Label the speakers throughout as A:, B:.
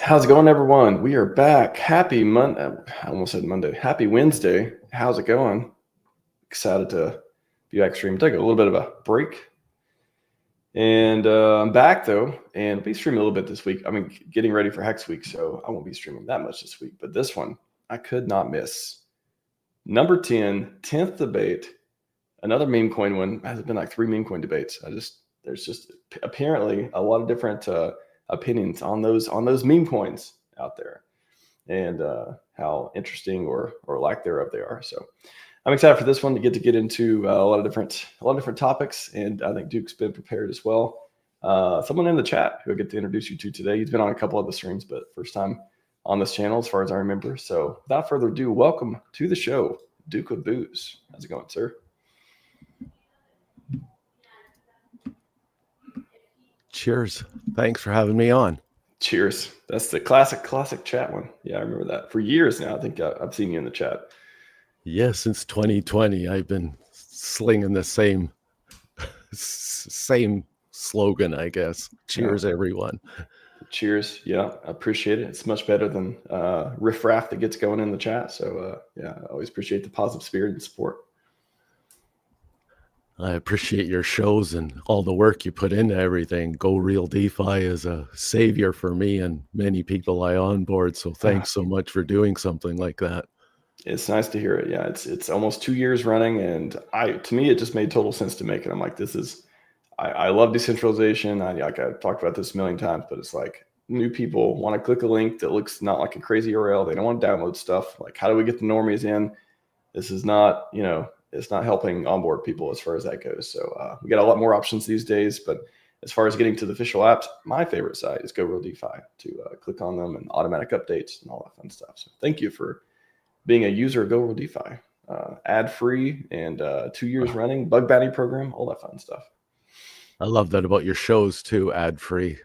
A: How's it going, everyone? We are back. Happy Monday. I almost said Monday. Happy Wednesday. How's it going? Excited to be back streaming. Take a little bit of a break. And I'm back, though, and I'll be streaming a little bit this week. I mean, getting ready for Hex Week, so I won't be streaming that much this week. But this one, I could not miss. Number 10, 10th debate. Another meme coin one. Has been like 3 meme coin debates. There's just apparently a lot of different opinions on those meme coins out there, and how interesting or lack thereof they are. So I'm excited for this one to get into a lot of different topics, and I think Duke's been prepared as well. Someone in the chat who I get to introduce you to today. He's been on a couple of the streams, but first time on this channel as far as I remember. So without further ado, welcome to the show, Duke of Booze. How's it going, sir?
B: Cheers. Thanks for having me on.
A: Cheers. That's the classic chat one. Yeah, I remember that. For years now, I think I've seen you in the chat.
B: Yeah, since 2020, I've been slinging the same slogan, I guess. Cheers, everyone.
A: Cheers. Yeah, I appreciate it. It's much better than riffraff that gets going in the chat. So yeah, I always appreciate the positive spirit and support.
B: I appreciate your shows and all the work you put into everything. Go Real DeFi is a savior for me and many people I onboard. So thanks so much for doing something like that.
A: It's nice to hear it. Yeah, it's almost 2 years running, and to me it just made total sense to make it. I'm like, I love decentralization. I've talked about this a million times, but it's like new people want to click a link that looks not like a crazy URL. They don't want to download stuff. Like, how do we get the normies in? This is not, it's not helping onboard people as far as that goes. So we got a lot more options these days. But as far as getting to the official apps, my favorite site is Go Real DeFi to click on them and automatic updates and all that fun stuff. So thank you for being a user of Go Real DeFi. Ad-free and 2 years running, bug bounty program, all that fun stuff.
B: I love that about your shows too, ad-free.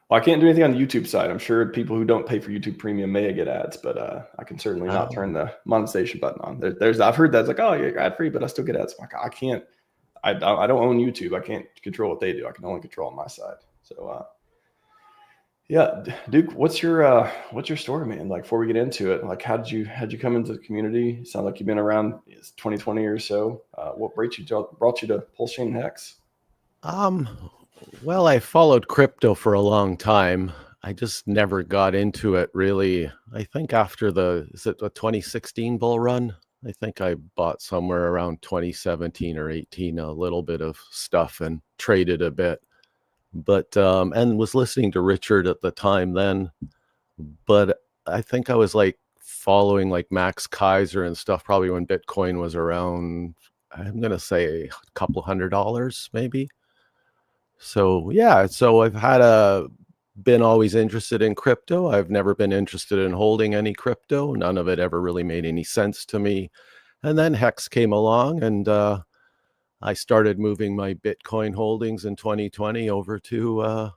A: Well, I can't do anything on the YouTube side. I'm sure people who don't pay for YouTube Premium may get ads, but I can certainly not turn the monetization button on. I've heard that's like, oh, you're ad free, but I still get ads. I'm like, I can't. I don't own YouTube. I can't control what they do. I can only control on my side. So yeah, Duke, what's your story, man? Like, before we get into it, like, how'd you come into the community? It sounds like you've been around 2020 or so. What brought you to PulseChain and Hex?
B: Well, I followed crypto for a long time. I just never got into it really. I think after the 2016 bull run, I think I bought somewhere around 2017 or 18 a little bit of stuff and traded a bit. But and was listening to Richard at the time then. But I think I was like following like Max Kaiser and stuff probably when Bitcoin was around, I'm gonna say a couple $100 maybe. So yeah, so I've been always interested in crypto. I've never been interested in holding any crypto. None of it ever really made any sense to me. And then Hex came along, and I started moving my Bitcoin holdings in 2020 over to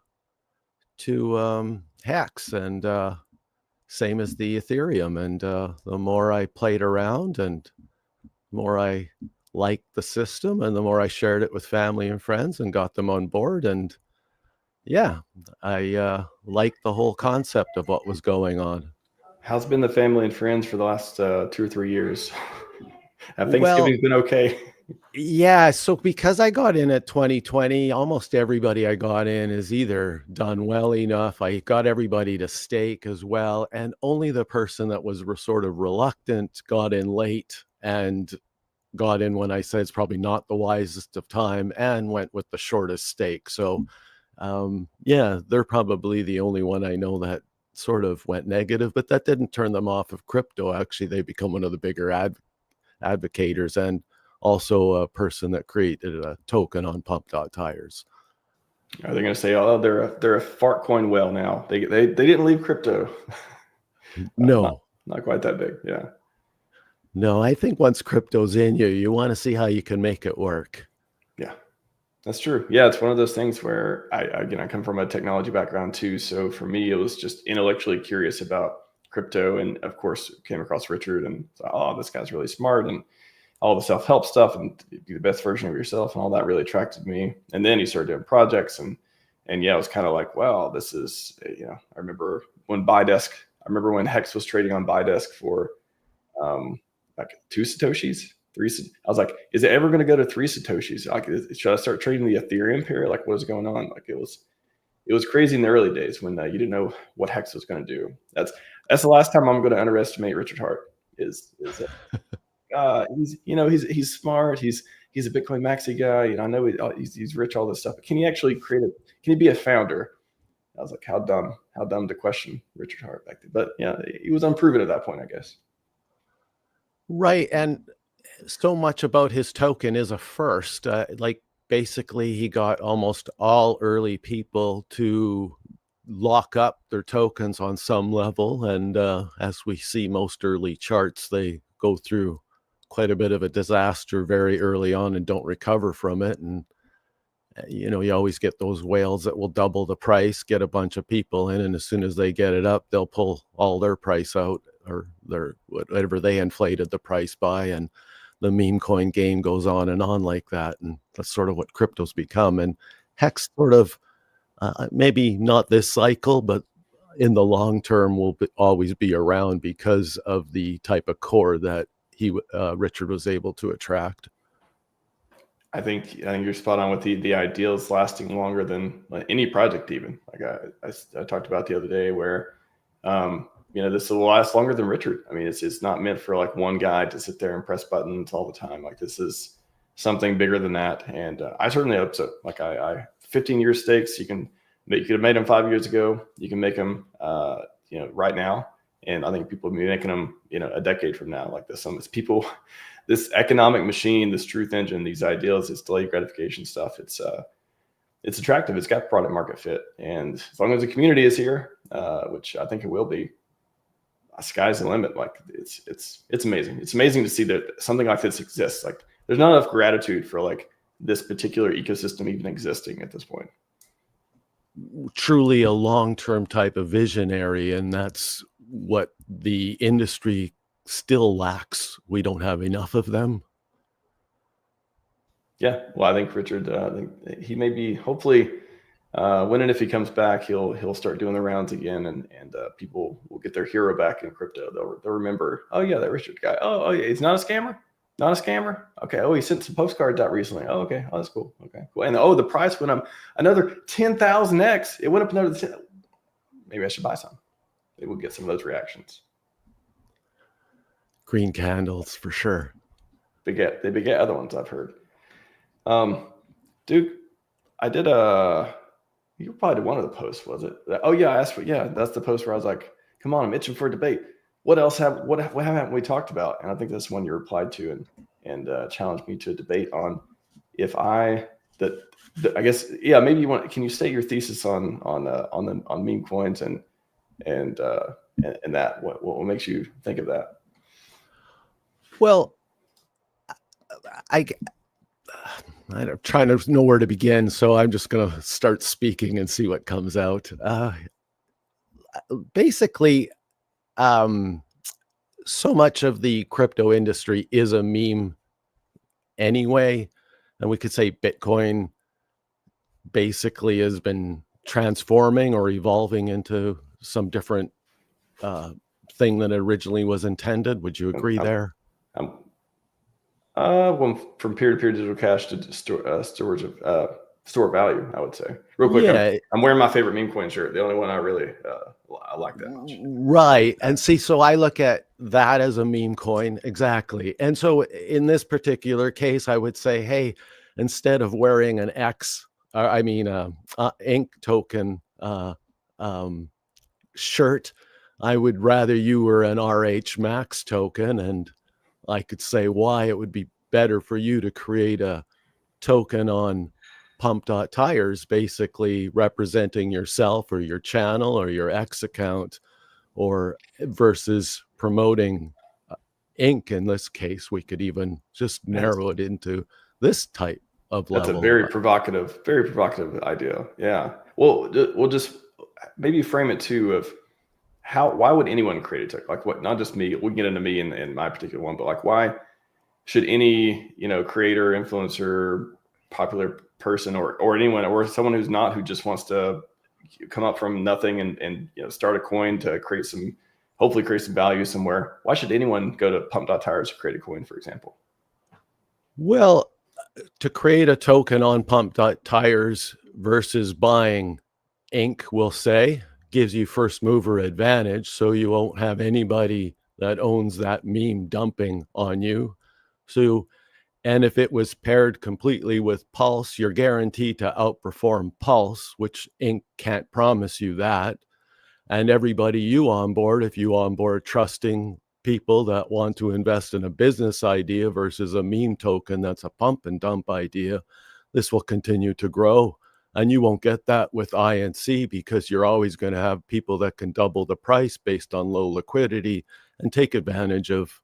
B: Hex, and same as the Ethereum. And the more I played around, and the more I liked the system, and the more I shared it with family and friends and got them on board. And yeah, I liked the whole concept of what was going on.
A: How's been the family and friends for the last 2 or 3 years? Have Thanksgiving's been okay?
B: Yeah, so because I got in at 2020, almost everybody I got in is either done well enough. I got everybody to stake as well, and only the person that was sort of reluctant got in late and got in when I said it's probably not the wisest of time, and went with the shortest stake. So yeah, they're probably the only one I know that sort of went negative, but that didn't turn them off of crypto. Actually, they become one of the bigger advocators, and also a person that created a token on pump.tires.
A: Are they going to say, oh, they're a fart coin whale now? They didn't leave crypto.
B: No,
A: not quite that big. Yeah.
B: No, I think once crypto's in you want to see how you can make it work.
A: Yeah, that's true. Yeah, it's one of those things where I come from a technology background too. So for me, it was just intellectually curious about crypto, and of course came across Richard and thought, oh, this guy's really smart, and all the self-help stuff and be the best version of yourself and all that really attracted me. And then he started doing projects and And yeah, it was kind of like, wow, this is, I remember when Hex was trading on Bidesk for like 2 Satoshis, 3. I was like, is it ever going to go to 3 Satoshis? Like, should I start trading the Ethereum pair? Like, what is going on? Like, it was crazy in the early days when you didn't know what Hex was going to do. That's the last time I'm going to underestimate Richard Hart. He's he's smart. He's a Bitcoin maxi guy. I know he's rich, all this stuff. But can he actually can he be a founder? I was like, how dumb to question Richard Hart back then. But yeah, he was unproven at that point, I guess.
B: Right. And so much about his token is a first. Like, basically, he got almost all early people to lock up their tokens on some level. And as we see most early charts, they go through quite a bit of a disaster very early on and don't recover from it. And you always get those whales that will double the price, get a bunch of people in, and as soon as they get it up, they'll pull all their price out, or their whatever they inflated the price by, and the meme coin game goes on and on like that. And that's sort of what crypto's become. And Hex sort of maybe not this cycle, but in the long term will always be around because of the type of core that Richard was able to attract.
A: I think you're spot on with the ideals lasting longer than any project, even. Like I talked about the other day, where this will last longer than Richard. I mean, it's not meant for like one guy to sit there and press buttons all the time. Like, this is something bigger than that. And I certainly hope so. Like, I 15-year stakes. You could have made them 5 years ago. You can make them right now. And I think people will be making them a decade from now. Like, this economic machine, this truth engine, these ideals, this delayed gratification stuff, it's attractive. It's got product market fit. And as long as the community is here, which I think it will be, sky's the limit. Like, it's amazing. It's amazing to see that something like this exists. Like, there's not enough gratitude for like this particular ecosystem even existing at this point.
B: Truly a long-term type of visionary, and that's what the industry still lacks. We don't have enough of them.
A: Yeah, well, I think Richard, he may be, hopefully, when and if he comes back, he'll start doing the rounds again, and people will get their hero back in crypto. They'll remember, oh yeah, that Richard guy. Oh yeah, he's not a scammer. Not a scammer. Okay. Oh, he sent some postcards out recently. Oh, okay. Oh, that's cool. Okay, cool. And the price went up another 10,000x. It went up another 10. Maybe I should buy some. Maybe we'll get some of those reactions.
B: Green candles for sure.
A: They beget other ones, I've heard. Duke, I did you probably did one of the posts, was it? Oh yeah, I asked for, that's the post where I was like, come on, I'm itching for a debate. What else what haven't we talked about? And I think that's one you replied to and challenged me to a debate on I guess, yeah, maybe can you state your thesis on meme coins and that what makes you think of that?
B: Well, I'm trying to know where to begin, so I'm just going to start speaking and see what comes out. Basically, so much of the crypto industry is a meme anyway, and we could say Bitcoin basically has been transforming or evolving into some different thing than originally was intended. Would you agree there?
A: Well, from peer-to-peer digital cash to storage of store value, I would say. Real quick, yeah. I'm wearing my favorite meme coin shirt. The only one I really I like that much.
B: Right. And see, so I look at that as a meme coin. Exactly. And so in this particular case, I would say, hey, instead of wearing an ink token shirt, I would rather you were an RHMax token, and I could say why it would be better for you to create a token on pump.tires, basically representing yourself or your channel or your X account, or versus promoting ink. In this case, we could even just narrow it into this type of level.
A: That's a very provocative idea. Yeah. Well, we'll just maybe frame it too of why would anyone create a token? Like, what, not just me, we can get into me and my particular one, but like, why should any, creator, influencer, popular person or anyone or someone who's not, who just wants to come up from nothing and start a coin to hopefully create some value somewhere. Why should anyone go to pump.tires to create a coin, for example?
B: Well, to create a token on pump.tires versus buying ink, we'll say, gives you first mover advantage. So you won't have anybody that owns that meme dumping on you. And if it was paired completely with Pulse, you're guaranteed to outperform Pulse, which ink can't promise you that. And everybody you onboard, if you onboard trusting people that want to invest in a business idea versus a meme token that's a pump and dump idea, this will continue to grow. And you won't get that with INC because you're always going to have people that can double the price based on low liquidity and take advantage of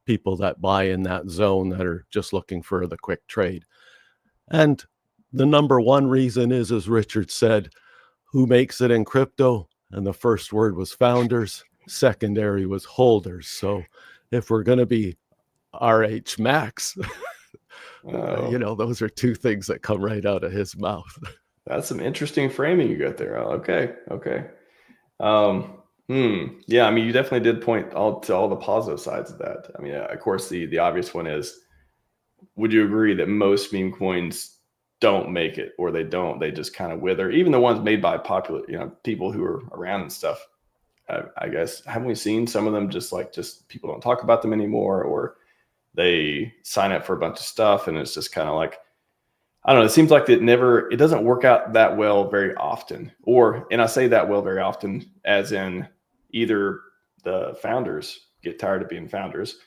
B: people that buy in that zone that are just looking for the quick trade. And the number one reason is, as Richard said, who makes it in crypto? And the first word was founders, secondary was holders. So if we're going to be RHMax, those are two things that come right out of his mouth.
A: That's some interesting framing you got there. Okay. Yeah, I mean, you definitely did point to all the positive sides of that. I mean, of course, the obvious one is, would you agree that most meme coins don't make it, or they just kind of wither? Even the ones made by popular, people who are around and stuff. I guess, haven't we seen some of them just people don't talk about them anymore, or they sign up for a bunch of stuff and it's just kind of like, I don't know. It seems like it doesn't work out that well very often. And I say that well very often as in either the founders get tired of being founders,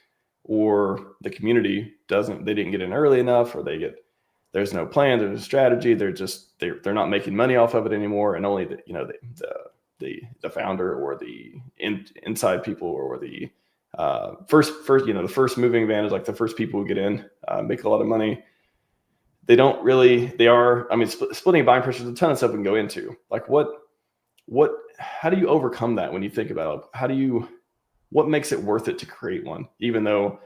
A: or the community they didn't get in early enough, or there's no plan, there's a strategy. They're not making money off of it anymore. And only the founder or the inside people or the the first moving advantage, like the first people who get in, make a lot of money. They are, I mean, splitting buying pressure is a ton of stuff we can go into. Like how do you overcome that when you think about it? What makes it worth it to create one? Even though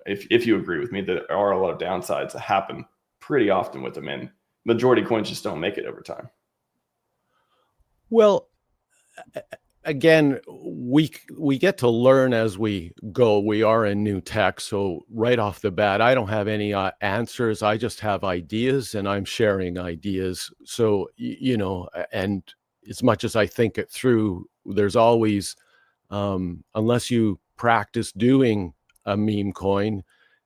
A: if you agree with me that there are a lot of downsides that happen pretty often with them, and majority coins just don't make it over time.
B: Well, again, we get to learn as we go. We are in new tech, so right off the bat, I don't have any answers. I just have ideas, and I'm sharing ideas. So and as much as I think it through, there's always, unless you practice doing a meme coin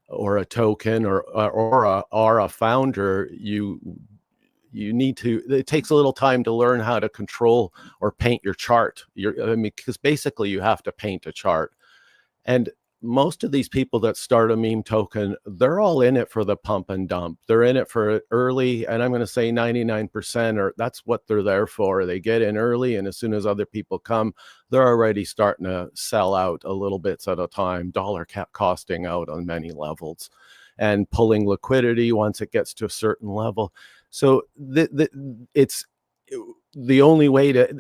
B: or a token or a founder, you need to, it takes a little time to learn how to control or paint your chart. Because basically you have to paint a chart. And most of these people that start a meme token, they're all in it for the pump and dump. They're in it for early, and I'm going to say 99%, or that's what they're there for. They get in early, and as soon as other people come, they're already starting to sell out a little bits at a time, dollar costing out on many levels, and pulling liquidity once it gets to a certain level. So it's the only way to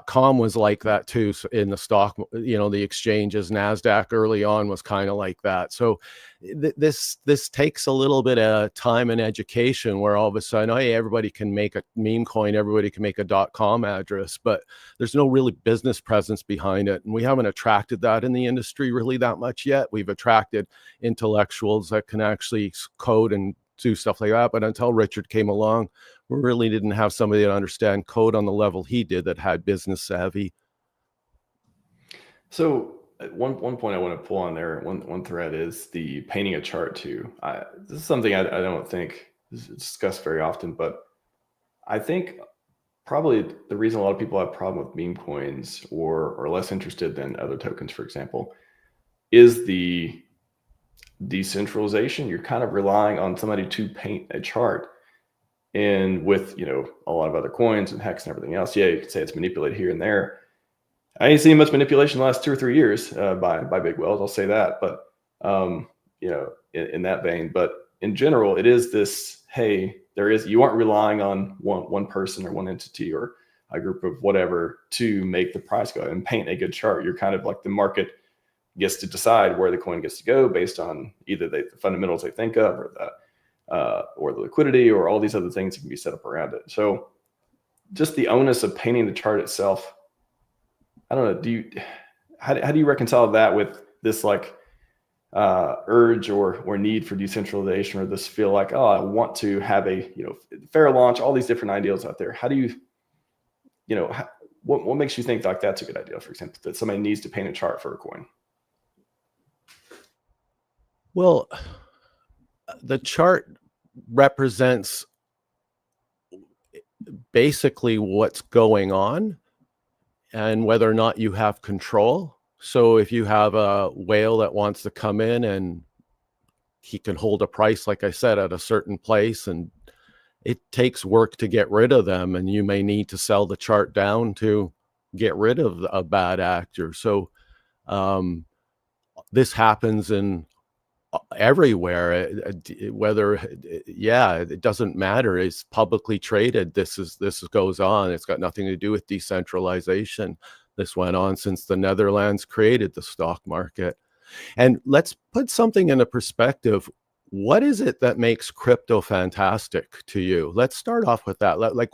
B: .com was like that too. So in the stock, the exchanges, NASDAQ early on was kind of like that. So this takes a little bit of time and education, where all of a sudden, hey, everybody can make a meme coin, everybody can make a .com address, but there's no really business presence behind it. And we haven't attracted that in the industry really that much yet. We've attracted intellectuals that can actually code and do stuff like that. But until Richard came along, we really didn't have somebody that understand code on the level he did, that had business savvy.
A: So one point I want to pull on there, one thread, is the painting a chart too. This is something I don't think is discussed very often, but I think probably the reason a lot of people have a problem with meme coins or are less interested than other tokens, for example, is the decentralization. You're kind of relying on somebody to paint a chart. And with, a lot of other coins and hex and everything else, yeah, you could say it's manipulated here and there. I ain't seen much manipulation the last 2 or 3 years by big whales. I'll say that. But, in that vein, but in general, it is this, hey, you aren't relying on one person or one entity or a group of whatever to make the price go and paint a good chart. You're kind of like the market gets to decide where the coin gets to go based on either the fundamentals they think of, or or the liquidity or all these other things that can be set up around it. So just the onus of painting the chart itself, I don't know. How do you reconcile that with this like urge or need for decentralization, or this feel like, oh, I want to have a fair launch, all these different ideals out there? How do you what makes you think like that's a good idea, for example, that somebody needs to paint a chart for a coin?
B: Well, the chart represents basically what's going on and whether or not you have control. So if you have a whale that wants to come in and he can hold a price, like I said, at a certain place, and it takes work to get rid of them, and you may need to sell the chart down to get rid of a bad actor. So this happens in everywhere, whether it doesn't matter. It's publicly traded. This goes on. It's got nothing to do with decentralization. This went on since the Netherlands created the stock market. And let's put something into perspective. What is it that makes crypto fantastic to you? Let's start off with that. Like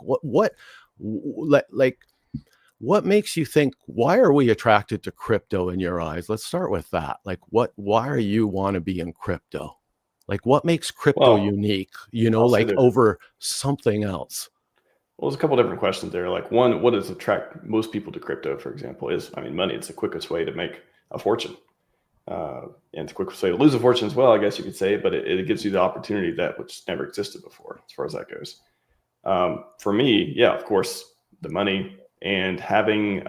B: what makes you think, why are we attracted to crypto in your eyes? Let's start with that. Like why are you want to be in crypto? Like what makes crypto unique, like over something else?
A: Well, there's a couple of different questions there. Like one, what does attract most people to crypto, for example, is, money. It's the quickest way to make a fortune. And it's the quickest way to lose a fortune as well, I guess you could say, but it gives you the opportunity which never existed before, as far as that goes. For me, yeah, of course, the money and having,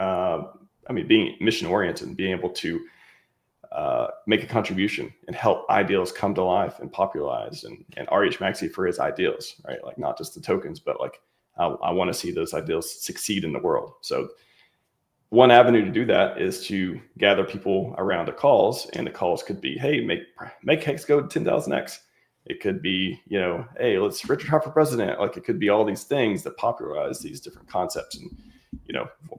A: being mission oriented and being able to make a contribution and help ideals come to life and popularize, and RHMax for his ideals, right? Like not just the tokens, but like I want to see those ideals succeed in the world. So one avenue to do that is to gather people around the calls, and the calls could be, hey, make Hex go to 10,000x. It could be, hey, let's Richard Hart for president. Like it could be all these things that popularize these different concepts and,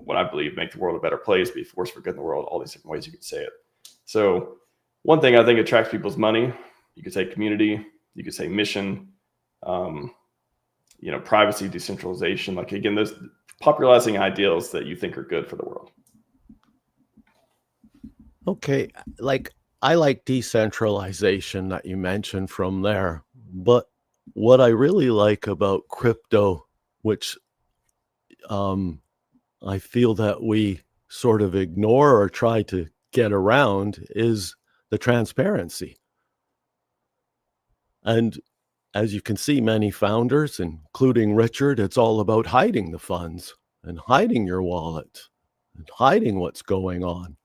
A: what I believe make the world a better place, be a force for good in the world, all these different ways you could say it. So one thing I think attracts people's money, you could say community, you could say mission, privacy, decentralization, like again, those popularizing ideals that you think are good for the world.
B: Okay. Like I like decentralization that you mentioned from there, but what I really like about crypto, which I feel that we sort of ignore or try to get around, is the transparency. And as you can see, many founders, including Richard, it's all about hiding the funds and hiding your wallet and hiding what's going on.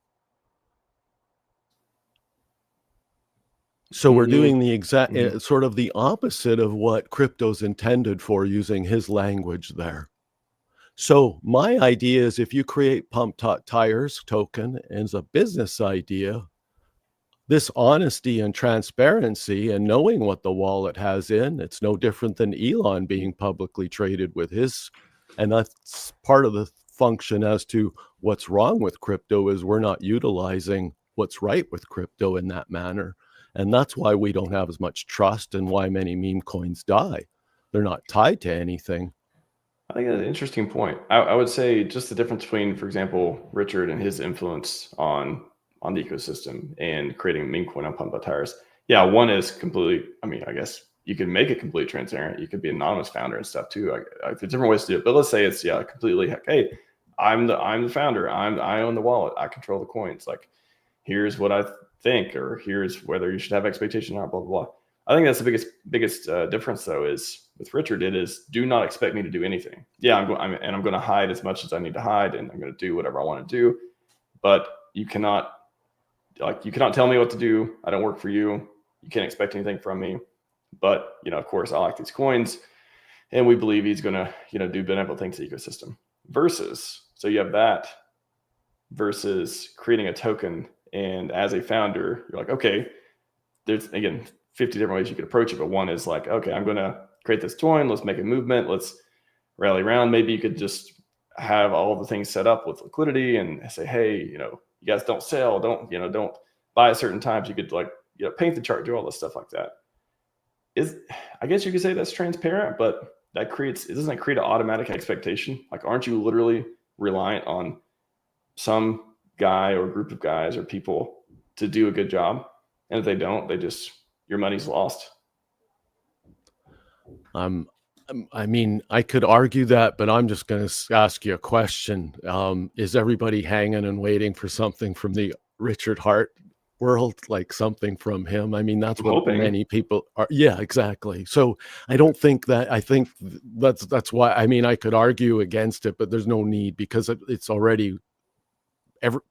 B: So we're doing the exact sort of the opposite of what crypto's intended for, using his language there. So my idea is, if you create Pump Tires token as a business idea, this honesty and transparency and knowing what the wallet has in, it's no different than Elon being publicly traded with his. And that's part of the function as to what's wrong with crypto, is we're not utilizing what's right with crypto in that manner. And that's why we don't have as much trust, and why many meme coins die. They're not tied to anything.
A: I think that's an interesting point. I would say just the difference between, for example, Richard and his influence on the ecosystem and creating a meme coin on Pump Tires. Yeah, one is completely, I guess you can make it completely transparent. You could be an anonymous founder and stuff too. There's different ways to do it, but let's say it's completely, hey, I'm the founder. I own the wallet. I control the coins. Like, here's what I think, or here's whether you should have expectation or not, blah, blah, blah. I think that's the biggest difference, though, is with Richard, it is, do not expect me to do anything. Yeah, I'm going to hide as much as I need to hide, and I'm going to do whatever I want to do. But you cannot tell me what to do. I don't work for you. You can't expect anything from me. But of course, I like these coins, and we believe he's going to do benevolent things to the ecosystem. So you have that versus creating a token, and as a founder, you're like, okay, there's again 50 different ways you could approach it, but one is like, okay, I'm going to create this coin. Let's make a movement. Let's rally around. Maybe you could just have all the things set up with liquidity and say, hey, you guys don't sell, don't buy at certain times. You could paint the chart, do all this stuff like that. I guess you could say that's transparent, but it doesn't create an automatic expectation. Like, aren't you literally reliant on some guy or group of guys or people to do a good job? And if they don't, your money's lost.
B: I mean, I could argue that, but I'm just going to ask you a question. Is everybody hanging and waiting for something from the Richard Hart world, like something from him? I mean, that's
A: I'm
B: what
A: hoping.
B: many people are. Yeah, exactly. So I don't think that, I think that's why, I mean, I could argue against it, but there's no need because it's already,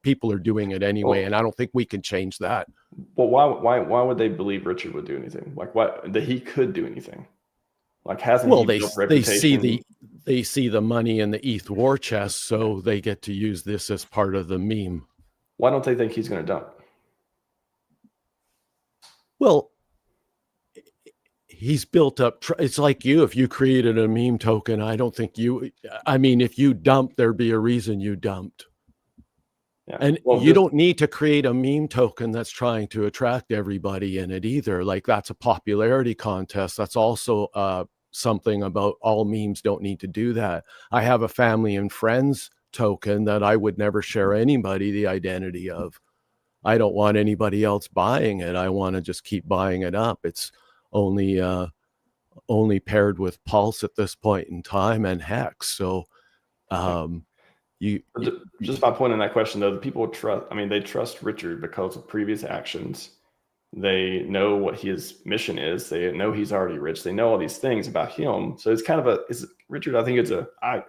B: people are doing it anyway.
A: Well,
B: and I don't think we can change that.
A: Well, why would they believe Richard would do anything? Like, what, that he could do anything? Like, hasn't
B: Well,
A: he built reputation?
B: they see the money in the ETH war chest, so they get to use this as part of the meme.
A: Why don't they think he's going to dump?
B: Well, he's built up. It's like you. If you created a meme token, I don't think you. I mean, if you dumped, there'd be a reason you dumped.
A: Yeah.
B: And you don't need to create a meme token that's trying to attract everybody in it either. Like, that's a popularity contest. That's also something about all memes don't need to do that. I have a family and friends token that I would never share anybody the identity of. I don't want anybody else buying it. I want to just keep buying it up. It's only paired with Pulse at this point in time and Hex. So
A: just my point in that question, though, the people they trust Richard because of previous actions. They know what his mission is. They know he's already rich. They know all these things about him. So it's kind of Richard, I think I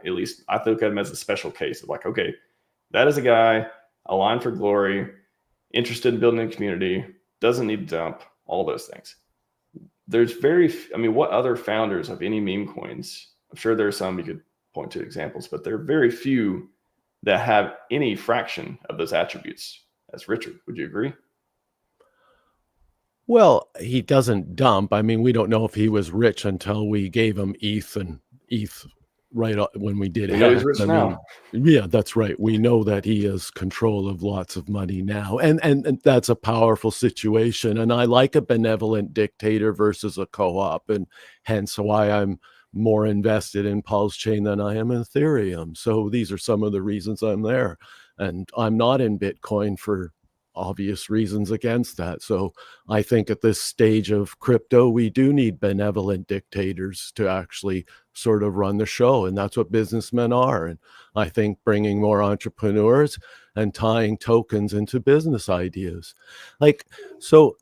A: think of him as a special case of like, okay, that is a guy aligned for glory, interested in building a community, doesn't need to dump, all those things. There's what other founders of any meme coins? I'm sure there are some you could point to examples, but there are very few that have any fraction of those attributes as Richard. Would you agree?
B: Well, he doesn't dump. I mean, we don't know if he was rich until we gave him ETH right when we did it.
A: We know he's rich now.
B: Yeah, that's right. We know that he has control of lots of money now. And that's a powerful situation. And I like a benevolent dictator versus a co-op, and hence why I'm more invested in PulseChain than I am in Ethereum. So these are some of the reasons I'm there. And I'm not in Bitcoin for obvious reasons against that. So I think at this stage of crypto, we do need benevolent dictators to actually sort of run the show. And that's what businessmen are. And I think bringing more entrepreneurs and tying tokens into business ideas. So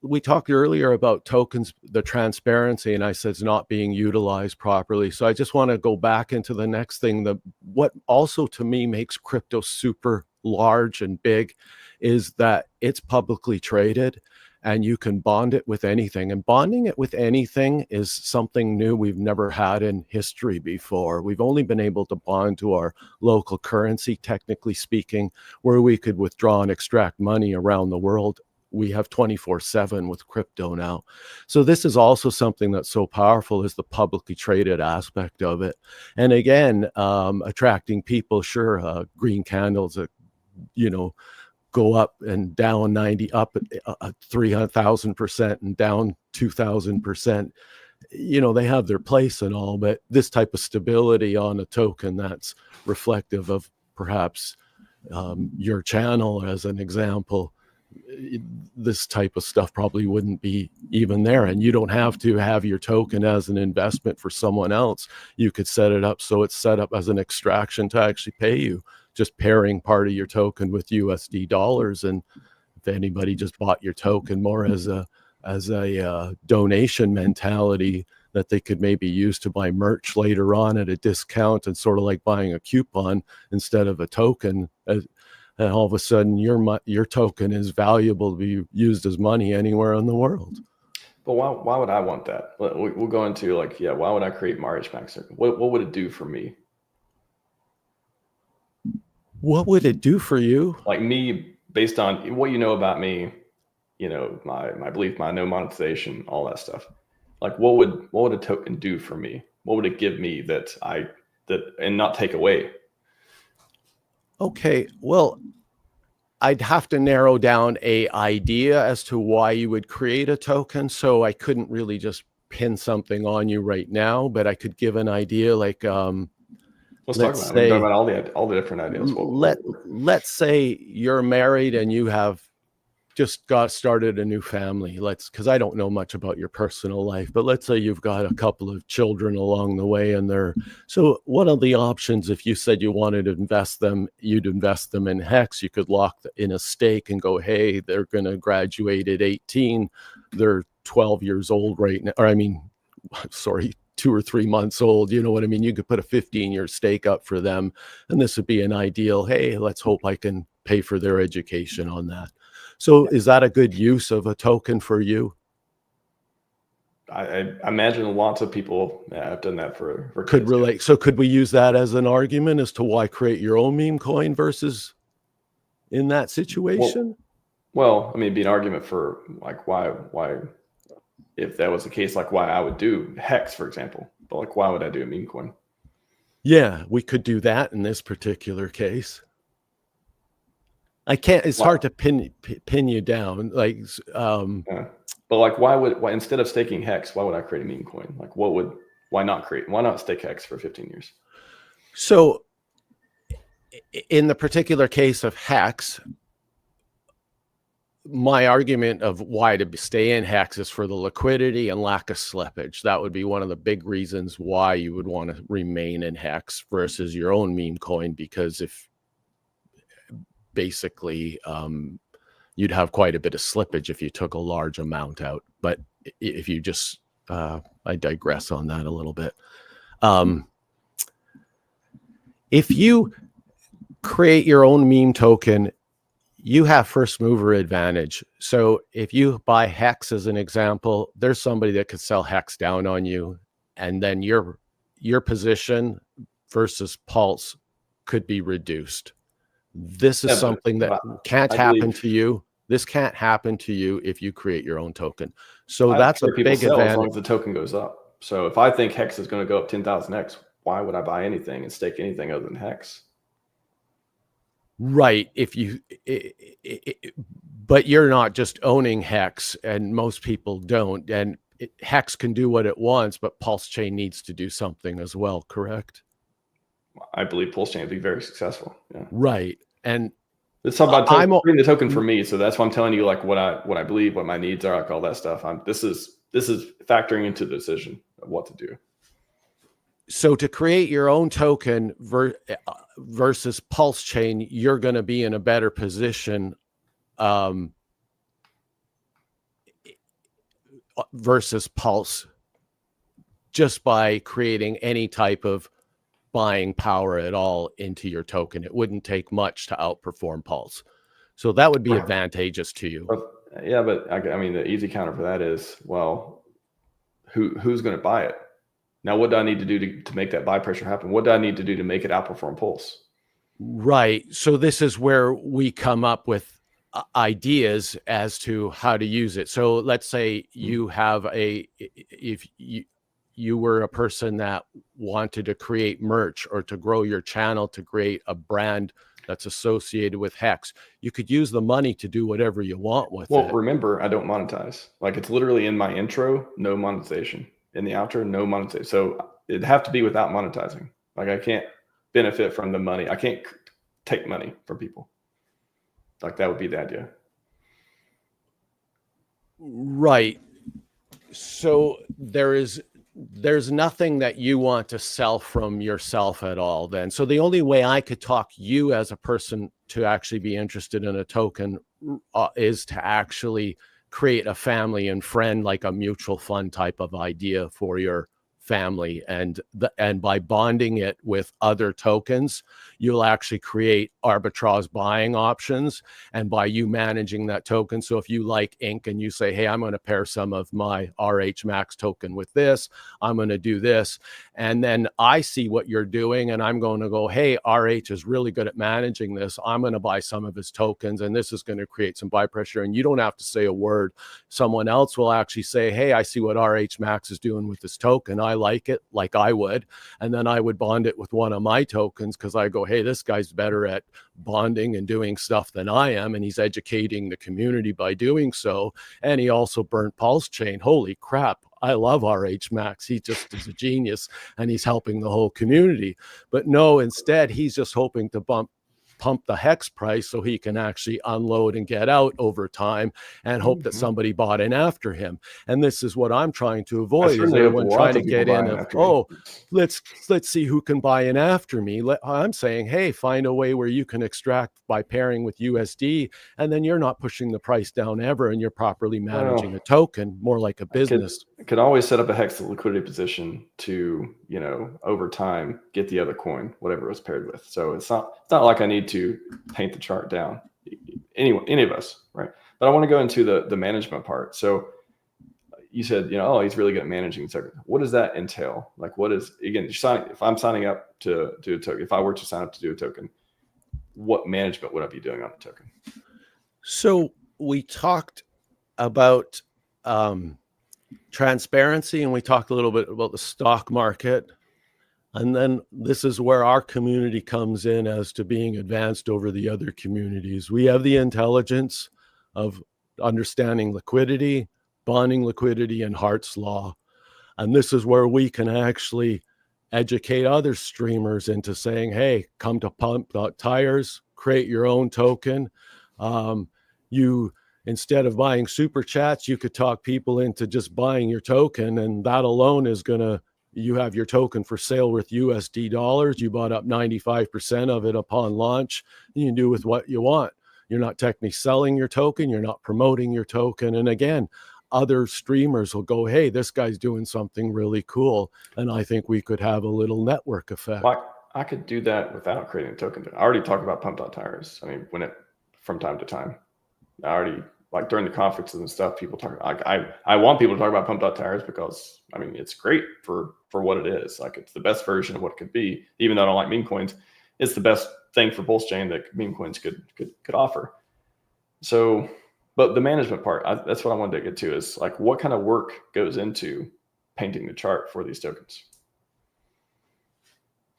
B: we talked earlier about tokens, the transparency, and I said it's not being utilized properly. So I just want to go back into the next thing. What also to me makes crypto super large and big is that it's publicly traded and you can bond it with anything. And bonding it with anything is something new we've never had in history before. We've only been able to bond to our local currency, technically speaking, where we could withdraw and extract money around the world. We have 24/7 with crypto now. So this is also something that's so powerful, is the publicly traded aspect of it. And again, attracting people, sure, green candles, go up and down 300,000% and down 2,000%. They have their place and all, but this type of stability on a token that's reflective of perhaps your channel as an example, this type of stuff probably wouldn't be even there. And you don't have to have your token as an investment for someone else. You could set it up so it's set up as an extraction to actually pay you, just pairing part of your token with USD dollars. And if anybody just bought your token more as a donation mentality that they could maybe use to buy merch later on at a discount, and sort of like buying a coupon instead of a token, and all of a sudden your token is valuable to be used as money anywhere in the world.
A: But why would I want that? We'll go into why would I create my RHMax? What would it do for me?
B: What would it do for you?
A: Like me, based on what you know about me, my belief, my no monetization, all that stuff. Like, what would a token do for me? What would it give me and not take away?
B: Okay, well, I'd have to narrow down a idea as to why you would create a token. So I couldn't really just pin something on you right now, but I could give an idea. Like,
A: let's talk about it. We can talk about all the different ideas.
B: Let's say you're married and you have just got started a new family. Because I don't know much about your personal life, but let's say you've got a couple of children along the way, and so one of the options, if you said you wanted to invest them, you'd invest them in Hex. You could lock in a stake and go, hey, they're going to graduate at 18. They're 12 years old right now. Or I mean, sorry, 2 or 3 months old. You know what I mean? You could put a 15-year stake up for them, and this would be an ideal, hey, let's hope I can pay for their education on that. So is that a good use of a token for you?
A: I imagine lots of people have done that for
B: could relate. Yeah. So could we use that as an argument as to why create your own meme coin versus in that situation?
A: Well, I mean, it'd be an argument for like why if that was the case, like why I would do Hex, for example. But like, why would I do a meme coin?
B: Yeah, we could do that in this particular case. I can't. It's hard to pin you down. Like,
A: yeah. But like, why instead of staking Hex, why would I create a meme coin? Like, why not stake Hex for 15 years?
B: So, in the particular case of Hex, my argument of why to stay in Hex is for the liquidity and lack of slippage. That would be one of the big reasons why you would want to remain in Hex versus your own meme coin, because if basically you'd have quite a bit of slippage if you took a large amount out. But if you just I digress on that a little bit. If you create your own meme token, you have first mover advantage. So if you buy Hex as an example, there's somebody that could sell Hex down on you, and then your position versus Pulse could be reduced. This is something that can't happen to you. This can't happen to you if you create your own token. So that's a big advantage.
A: As long as the token goes up. So if I think Hex is going to go up 10,000x, why would I buy anything and stake anything other than Hex?
B: Right. But you're not just owning Hex, and most people don't. And Hex can do what it wants, but PulseChain needs to do something as well, correct?
A: I believe PulseChain would be very successful. Yeah.
B: Right. And
A: it's about creating the token for me. So that's why I'm telling you like what I believe, what my needs are, like all that stuff. This is factoring into the decision of what to do.
B: So to create your own token versus PulseChain, you're going to be in a better position versus Pulse just by creating any type of buying power at all into your token. It wouldn't take much to outperform Pulse. So that would be advantageous to you.
A: Yeah, but I mean, the easy counter for that is, well, who's going to buy it? Now, what do I need to do to make that buy pressure happen? What do I need to do to make it outperform Pulse? Right.
B: So this is where we come up with ideas as to how to use it. So let's say you have if you were a person that wanted to create merch or to grow your channel, to create a brand that's associated with Hex, you could use the money to do whatever you want with it.
A: Well, remember, I don't monetize. Like, it's literally in my intro, no monetization. In the outro, no monetization. So it'd have to be without monetizing. Like, I can't benefit from the money. I can't take money from people. Like, that would be the idea.
B: Right. So there's nothing that you want to sell from yourself at all then. So the only way I could talk you as a person to actually be interested in a token is to actually create a family and friend, like a mutual fund type of idea for your family. And by bonding it with other tokens, you'll actually create arbitrage buying options. And by you managing that token, so if you like ink and you say, hey, I'm going to pair some of my RHMax token with this, I'm going to do this. And then I see what you're doing and I'm going to go, hey, RH is really good at managing this. I'm going to buy some of his tokens and this is going to create some buy pressure. And you don't have to say a word. Someone else will actually say, hey, I see what RHMax is doing with this token. I like it, like I would, and then I would bond it with one of my tokens because I go, hey, this guy's better at bonding and doing stuff than I am, and he's educating the community by doing so. And he also burnt PulseChain. Holy crap, I love RHMax. He just is a genius, and he's helping the whole community. But no, instead, he's just hoping to pump the hex price so he can actually unload and get out over time and hope that somebody bought in after him. And this is what I'm trying to avoid, is everyone trying to get in of, oh, let's see who can buy in after me. I'm saying, hey, find a way where you can extract by pairing with USD, and then you're not pushing the price down ever, and you're properly managing a token, more like a business.
A: Could always set up a hex liquidity position to, over time get the other coin, whatever it was paired with. So it's not like I need to paint the chart down. Any of us, right? But I want to go into the management part. So you said, oh, he's really good at managing tokens. What does that entail? Like, what is, again, if I'm signing up to do a token, if I were to sign up to do a token, what management would I be doing on the token?
B: So we talked about transparency, and we talked a little bit about the stock market. And then this is where our community comes in as to being advanced over the other communities. We have the intelligence of understanding liquidity, bonding liquidity, and Hart's law. And this is where we can actually educate other streamers into saying, hey, come to Pump Tires, create your own token. Instead of buying super chats, you could talk people into just buying your token, and that alone is you have your token for sale with USD dollars. You bought up 95% of it upon launch. You can do with what you want. You're not technically selling your token. You're not promoting your token. And again, other streamers will go, hey, this guy's doing something really cool, and I think we could have a little network effect.
A: Well, I could do that without creating a token. I already talked about Pump.Tires. I mean, from time to time. I already, like during the conferences and stuff, people talk. I want people to talk about Pump.Tires because, I mean, it's great for what it is. Like, it's the best version of what it could be. Even though I don't like meme coins, it's the best thing for PulseChain that meme coins could offer. So, but the management part, that's what I wanted to get to, is like, what kind of work goes into painting the chart for these tokens?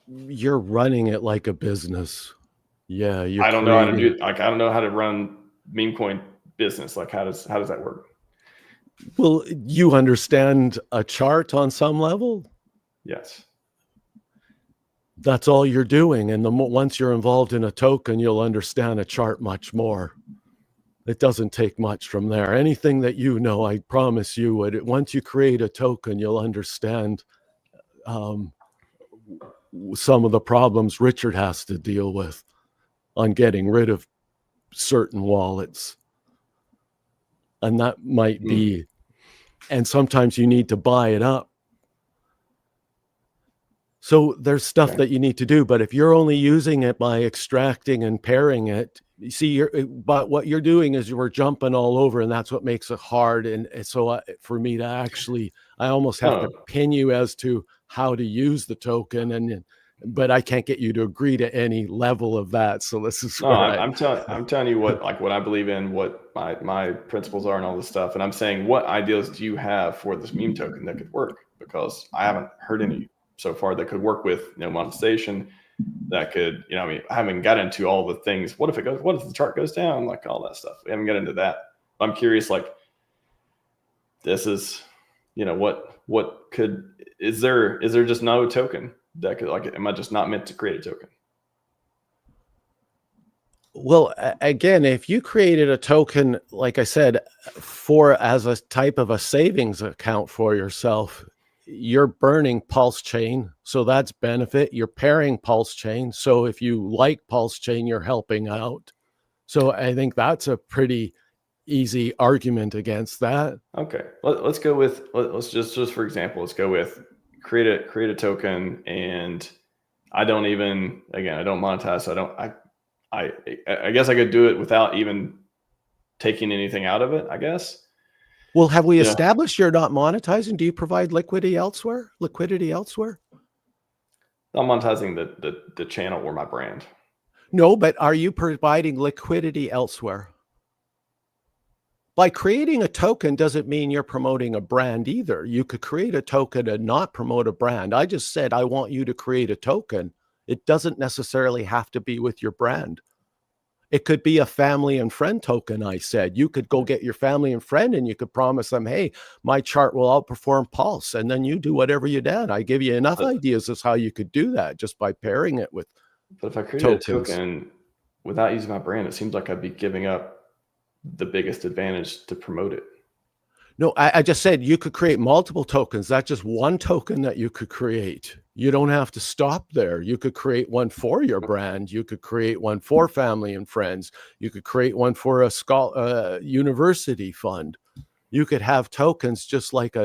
B: You're running it like a business. Yeah,
A: I don't know how to do it. Like, I don't know how to run meme coin business. Like, how does that work?
B: Well, you understand a chart on some level?
A: Yes.
B: That's all you're doing. And once you're involved in a token, you'll understand a chart much more. It doesn't take much from there. Anything that I promise you would. Once you create a token, you'll understand some of the problems Richard has to deal with on getting rid of certain wallets. And that might be, and sometimes you need to buy it up. So there's stuff that you need to do, but if you're only using it by extracting and pairing it, you see, but what you're doing is we're jumping all over, and that's what makes it hard. And so for me to actually, I almost have to pin you as to how to use the token, but I can't get you to agree to any level of that. So this is
A: I'm telling you what I believe in, what my principles are, and all this stuff. And I'm saying, what ideas do you have for this meme token that could work? Because I haven't heard any so far that could work with monetization, that could, I mean, I haven't got into all the things. What if the chart goes down? Like, all that stuff. We haven't got into that. I'm curious, like, this is, is there just no token that could, like, am I just not meant to create a token?
B: Well, again, if you created a token, like I said, as a type of a savings account for yourself, you're burning PulseChain, so that's benefit. You're pairing PulseChain, so if you like PulseChain, you're helping out. So I think that's a pretty easy argument against that.
A: Okay, let's go with, let's just for example, let's go with create a token, and I don't monetize. So I guess I could do it without even taking anything out of it, I guess.
B: Well, have we established you're not monetizing? Do you provide liquidity elsewhere? I'm
A: monetizing the channel or my brand.
B: No, but are you providing liquidity elsewhere? by creating a token doesn't mean you're promoting a brand either. You could create a token and not promote a brand. I just said, I want you to create a token. It doesn't necessarily have to be with your brand. It could be a family and friend token. I said, you could go get your family and friend and you could promise them, hey, my chart will outperform Pulse. And then you do whatever you did. I give you enough ideas as how you could do that just by pairing it with
A: But if I created a token without using my brand, it seems like I'd be giving up the biggest advantage to promote it.
B: No, I just said you could create multiple tokens. That's just one token that you could create. You don't have to stop there. You could create one for your brand. You could create one for family and friends. You could create one for a university fund. You could have tokens just like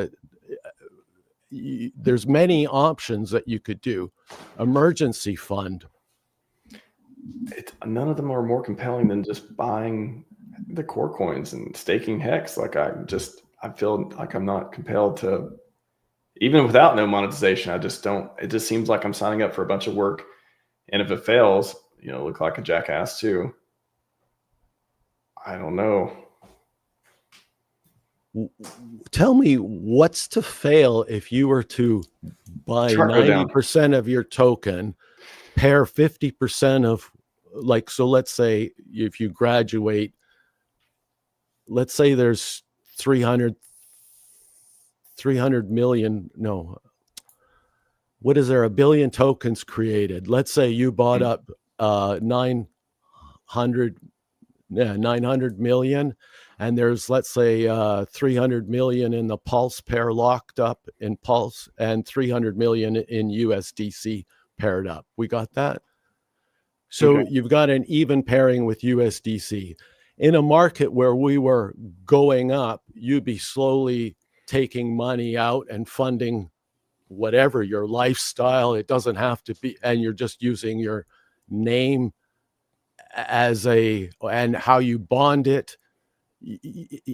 B: there's many options that you could do. Emergency fund.
A: None of them are more compelling than just buying the core coins and staking Hex. Like I feel like I'm not compelled to, even without no monetization. I just don't, it just seems like I'm signing up for a bunch of work. And if it fails, look like a jackass too. I don't know.
B: Tell me what's to fail if you were to buy 90% of your token, pair 50% of so let's say if you graduate, let's say there's 300 million, no, what is there, a billion tokens created. Let's say you bought up 900 million, and there's, let's say 300 million in the Pulse pair locked up in Pulse and 300 million in USDC paired up. We got that? So you've got an even pairing with USDC. In a market where we were going up, you'd be slowly taking money out and funding whatever your lifestyle. It doesn't have to be, and you're just using your name and how you bond it.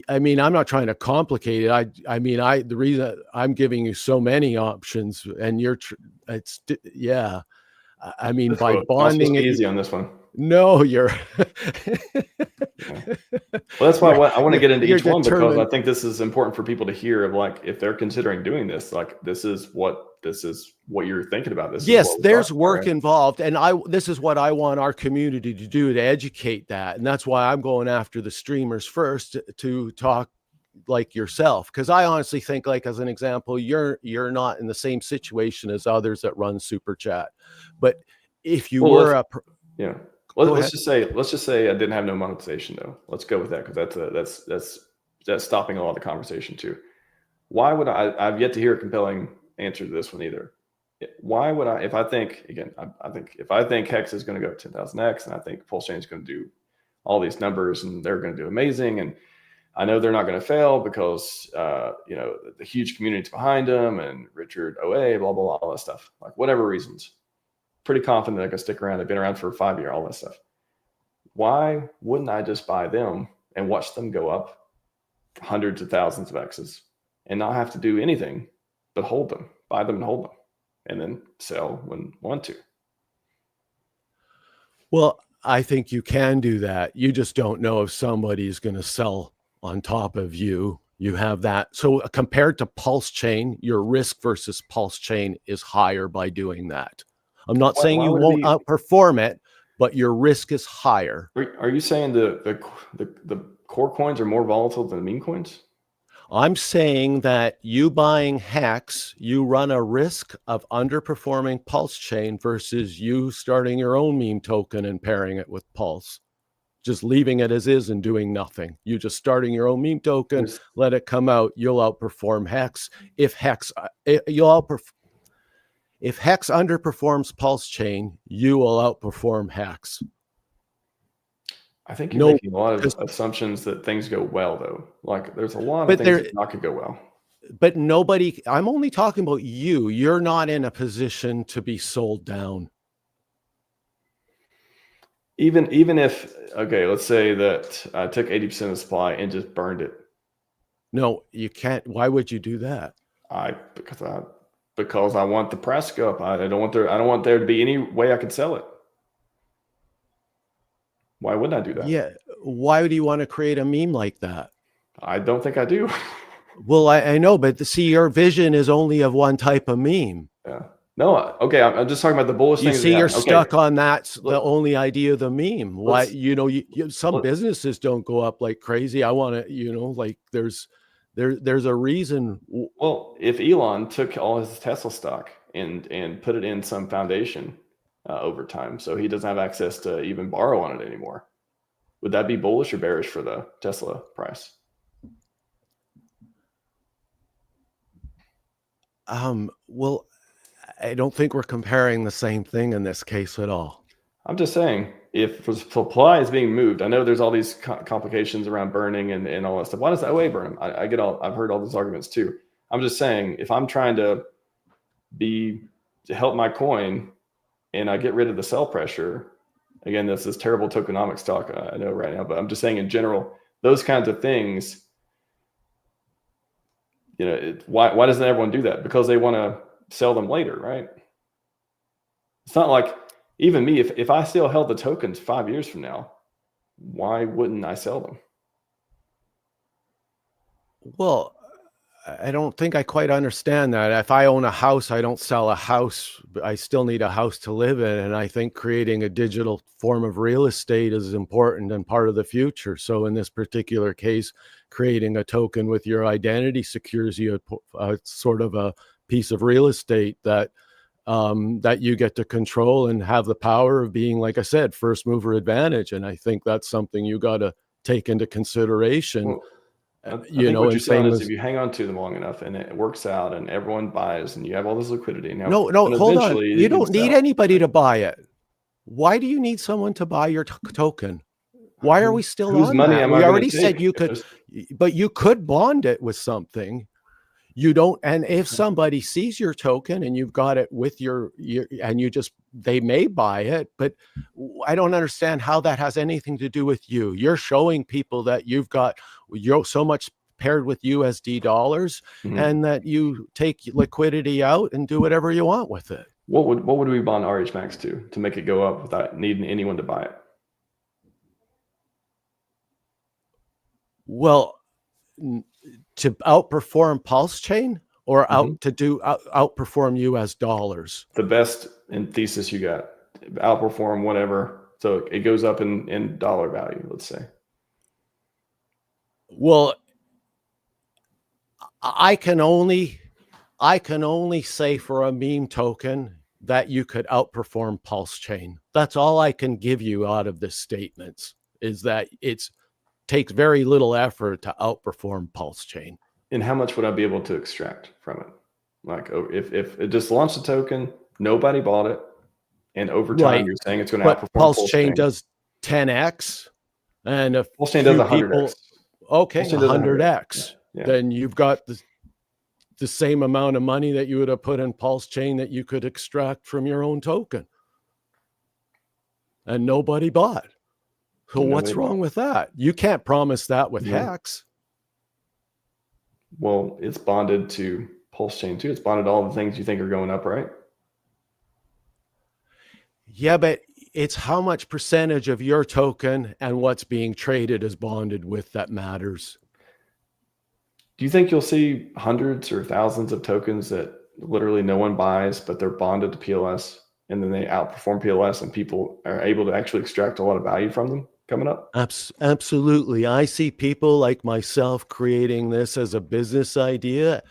B: I mean, I'm not trying to complicate it. The reason I'm giving you so many options, and I mean, by bonding it,
A: easy on this one.
B: No, you're.
A: Well, that's why I want to get into each one, because I think this is important for people to hear. Of like, if they're considering doing this, like this is what you're thinking about.
B: Yes, there's work involved, and this is what I want our community to do, to educate that, and that's why I'm going after the streamers first to talk like yourself, because I honestly think, like, as an example, you're not in the same situation as others that run Super Chat, but if you were
A: let's just say I didn't have no monetization though. Let's go with that, because that's stopping a lot of the conversation too. Why would I've yet to hear a compelling answer to this one either. Why would if I think Hex is going to go 10,000x, and I think PulseChain is going to do all these numbers and they're going to do amazing, and I know they're not going to fail because the huge community's behind them and Richard OA, blah blah blah, all that stuff. Like, whatever reasons, pretty confident they're going to stick around. They've been around for 5 years, all that stuff. Why wouldn't I just buy them and watch them go up hundreds of thousands of X's and not have to do anything but hold them, buy them and hold them, and then sell when want to?
B: Well, I think you can do that. You just don't know if somebody's going to sell on top of you. You have that. So compared to PulseChain, your risk versus PulseChain is higher by doing that. I'm not saying you won't outperform it, but your risk is higher.
A: Are you saying the core coins are more volatile than the meme coins?
B: I'm saying that you buying Hex, you run a risk of underperforming PulseChain versus you starting your own meme token and pairing it with Pulse. Just leaving it as is and doing nothing. You just starting your own meme token, let it come out, you'll outperform Hex. If Hex underperforms PulseChain, you will outperform Hex.
A: I think you're making a lot of assumptions that things go well, though. Like, there's a lot of things that not could go well.
B: But I'm only talking about you. You're not in a position to be sold down.
A: Even if, let's say that I took 80% of the supply and just burned it.
B: No, you can't. Why would you do that?
A: Because I want the price to go up. I don't want there to be any way I could sell it. Why wouldn't I do that?
B: Yeah. Why would you want to create a meme like that?
A: I don't think I do.
B: Well, I know, but see, your vision is only of one type of meme.
A: Yeah. No, okay. I'm just talking about the bullish
B: You
A: things.
B: see, you're
A: Okay.
B: stuck on that's the only idea of the meme. Why, some
A: let-
B: businesses don't go up like crazy. I want to, like there's a reason.
A: Well, if Elon took all his Tesla stock and put it in some foundation over time, so he doesn't have access to even borrow on it anymore, would that be bullish or bearish for the Tesla price?
B: Well, I don't think we're comparing the same thing in this case at all.
A: I'm just saying, if supply is being moved, I know there's all these complications around burning and all that stuff. Why does that way burn them? I've heard all those arguments too. I'm just saying, if I'm trying to help my coin and I get rid of the sell pressure, again, this is terrible tokenomics talk, I know right now, but I'm just saying in general, those kinds of things, why doesn't everyone do that? Because they want to sell them later, right? It's not like, even me, if I still held the tokens 5 years from now, why wouldn't I sell them?
B: Well, I don't think I quite understand that. If I own a house, I don't sell a house. I still need a house to live in. And I think creating a digital form of real estate is important and part of the future. So in this particular case, creating a token with your identity secures you a sort of a piece of real estate that you get to control and have the power of being, like I said, first mover advantage. And I think that's something you got to take into consideration.
A: Well, I think what
B: and
A: you're
B: same
A: saying is
B: as,
A: if you hang on to them long enough and it works out and everyone buys and you have all this liquidity now,
B: no,
A: and
B: hold on.
A: eventually
B: You don't need
A: sell.
B: anybody to buy it. Why do you need someone to buy your token? Why are we still
A: Whose
B: on
A: money
B: that?
A: am
B: We
A: I
B: already
A: gonna
B: said
A: take?
B: you could, but you could bond it with something. You don't, and if somebody sees your token and you've got it with your and they may buy it, but I don't understand how that has anything to do with you. You're showing people that you're so much paired with USD dollars and that you take liquidity out and do whatever you want with it.
A: What would we bond RHMax to make it go up without needing anyone to buy it?
B: Well, to outperform PulseChain or outperform US dollars?
A: The best in thesis you got, outperform whatever. So it goes up in dollar value, let's say.
B: Well, I can only say for a meme token that you could outperform PulseChain. That's all I can give you out of this statements, is that takes very little effort to outperform PulseChain.
A: And how much would I be able to extract from it? Like if it just launched a token, nobody bought it, and over time you're saying it's going to outperform
B: PulseChain does 10x, and if
A: PulseChain does 100x.
B: Okay, 100x.
A: Yeah.
B: Then you've got the same amount of money that you would have put in PulseChain that you could extract from your own token, and nobody bought. So what's wrong with that? You can't promise that with Hex.
A: Well, it's bonded to PulseChain too. It's bonded to all the things you think are going up, right?
B: Yeah, but it's how much percentage of your token and what's being traded is bonded with that matters.
A: Do you think you'll see hundreds or thousands of tokens that literally no one buys, but they're bonded to PLS, and then they outperform PLS and people are able to actually extract a lot of value from them coming up?
B: Absolutely. I see people like myself creating this as a business idea,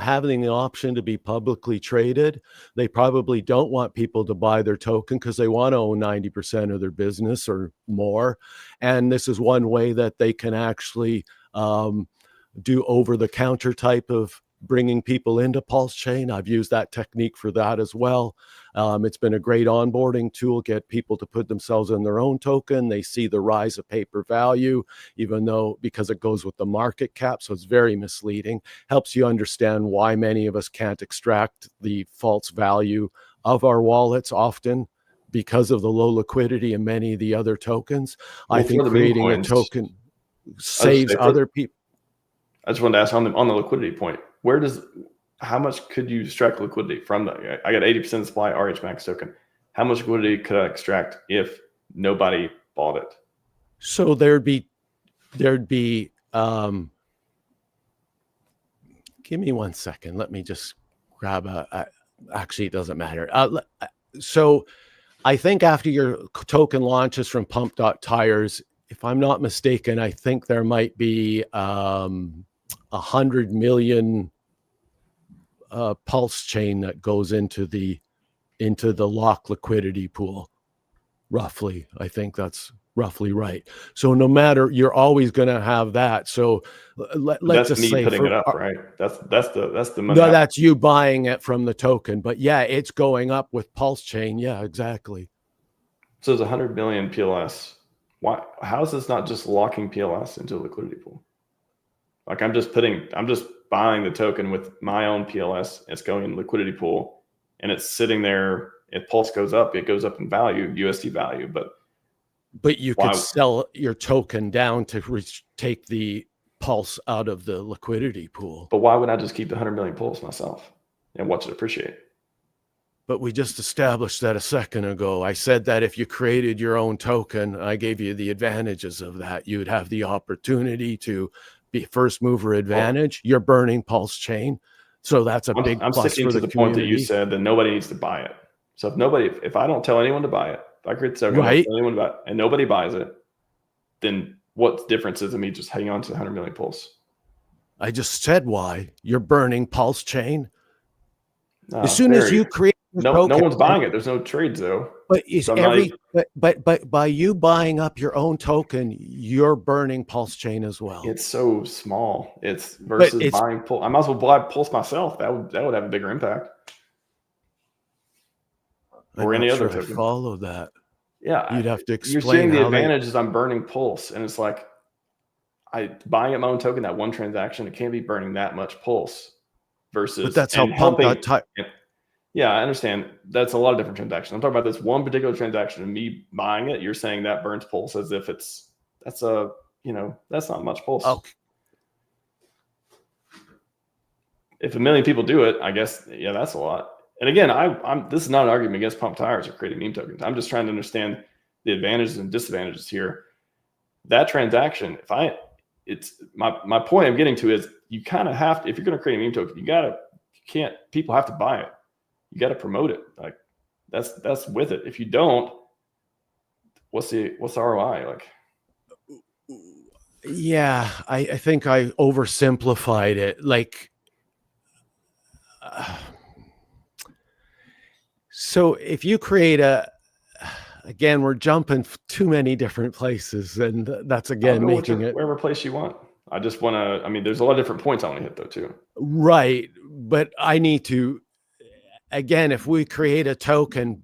B: having the option to be publicly traded. They probably don't want people to buy their token because they want to own 90% of their business or more. And this is one way that they can actually do over-the-counter type of bringing people into PulseChain. I've used that technique for that as well. It's been a great onboarding tool, get people to put themselves in their own token. They see the rise of paper value, because it goes with the market cap. So it's very misleading. Helps you understand why many of us can't extract the false value of our wallets often because of the low liquidity in many of the other tokens. I think creating a token saves other people.
A: I just wanted to ask on the liquidity point, how much could you extract liquidity from that? I got 80% of the supply RHMax token. How much liquidity could I extract if nobody bought it?
B: So there'd be Give me 1 second. Let me just grab actually, it doesn't matter. So I think after your token launches from pump.tires, if I'm not mistaken, I think there might be 100 million PulseChain that goes into the lock liquidity pool. Roughly, I think that's roughly right. So no matter, you're always going to have that. So let's just say
A: putting it up, right? That's the money.
B: No, that's you buying it from the token. But yeah, it's going up with PulseChain. Yeah, exactly.
A: So there's 100 million PLS. Why? How is this not just locking PLS into a liquidity pool? Like I'm just buying the token with my own PLS. It's going in liquidity pool, and it's sitting there. If Pulse goes up, it goes up in value, USD value. But
B: you could sell your token down to take the Pulse out of the liquidity pool.
A: But why would I just keep the 100 million Pulse myself and watch it appreciate?
B: But we just established that a second ago. I said that if you created your own token, I gave you the advantages of that. You'd have the opportunity to be first mover advantage. You're burning PulseChain. So that's a big plus for the community. I'm sticking to the point that
A: you said that nobody needs to buy it. So if I don't tell anyone to buy it, if I create the token, right, I don't tell anyone to buy it, and nobody buys it, then what difference is it me just hanging on to the 100 million Pulse?
B: I just said why. You're burning PulseChain. As soon as you create
A: no one's buying it. There's no trades though.
B: But but by you buying up your own token, you're burning PulseChain as well.
A: It's so small. It's versus buying Pulse. I might as well buy Pulse myself. That would have a bigger impact. Or any other token.
B: Follow that.
A: Yeah,
B: you'd have to explain.
A: You're seeing the advantage is I'm burning Pulse, and it's like buying my own token, that one transaction, it can't be burning that much Pulse. Versus,
B: but that's how pump.tires.
A: Yeah, I understand. That's a lot of different transactions. I'm talking about this one particular transaction and me buying it. You're saying that burns Pulse as if that's not much Pulse.
B: Okay.
A: If 1 million people do it, I guess, yeah, that's a lot. And again, this is not an argument against pump tires or creating meme tokens. I'm just trying to understand the advantages and disadvantages here. That transaction, my point I'm getting to is you kind of have to, if you're going to create a meme token, people have to buy it. You got to promote it. Like that's with it. If you don't, what's the ROI like?
B: Yeah, I think I oversimplified it. Like, so if you create again, we're jumping too many different places, and that's again making it
A: wherever place you want. I just want to. I mean, there's a lot of different points I want to hit though too.
B: Right, but I need to. Again, if we create a token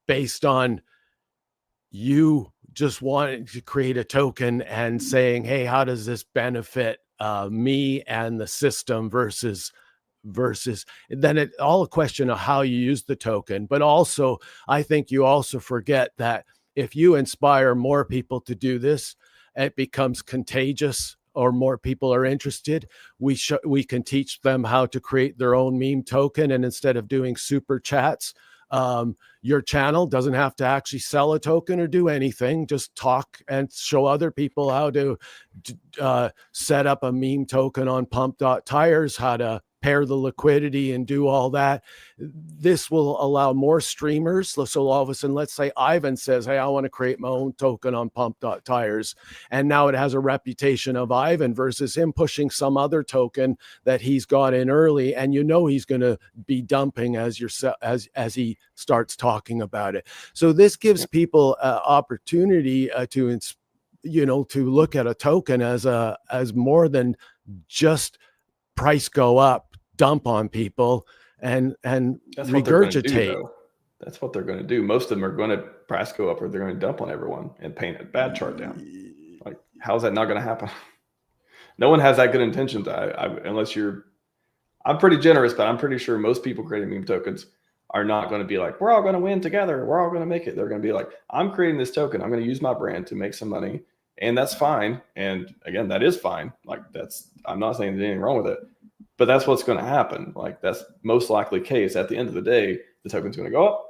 B: based on you just wanting to create a token and saying, hey, how does this benefit me and the system versus then it all a question of how you use the token. But also, I think you also forget that if you inspire more people to do this, it becomes contagious, or more people are interested. We can teach them how to create their own meme token, and instead of doing super chats, your channel doesn't have to actually sell a token or do anything. Just talk and show other people how to set up a meme token on pump.tires, how to pair the liquidity and do all that. This will allow more streamers. So all of a sudden, let's say Ivan says, hey, I want to create my own token on pump.tires. And now it has a reputation of Ivan versus him pushing some other token that he's got in early. And he's going to be dumping as he starts talking about it. So this gives people opportunity to look at a token as more than just price go up, dump on people, and regurgitate.
A: That's what they're going to do. Most of them are going to price go up, or they're going to dump on everyone and paint a bad chart down. Like, how's that not going to happen? No one has that good intentions. Unless I'm pretty generous, but I'm pretty sure most people creating meme tokens are not going to be like, we're all going to win together. We're all going to make it. They're going to be like, I'm creating this token. I'm going to use my brand to make some money. And that's fine. And again, that is fine. Like I'm not saying there's anything wrong with it, but that's what's going to happen. Like that's most likely case. At the end of the day, the token's going to go up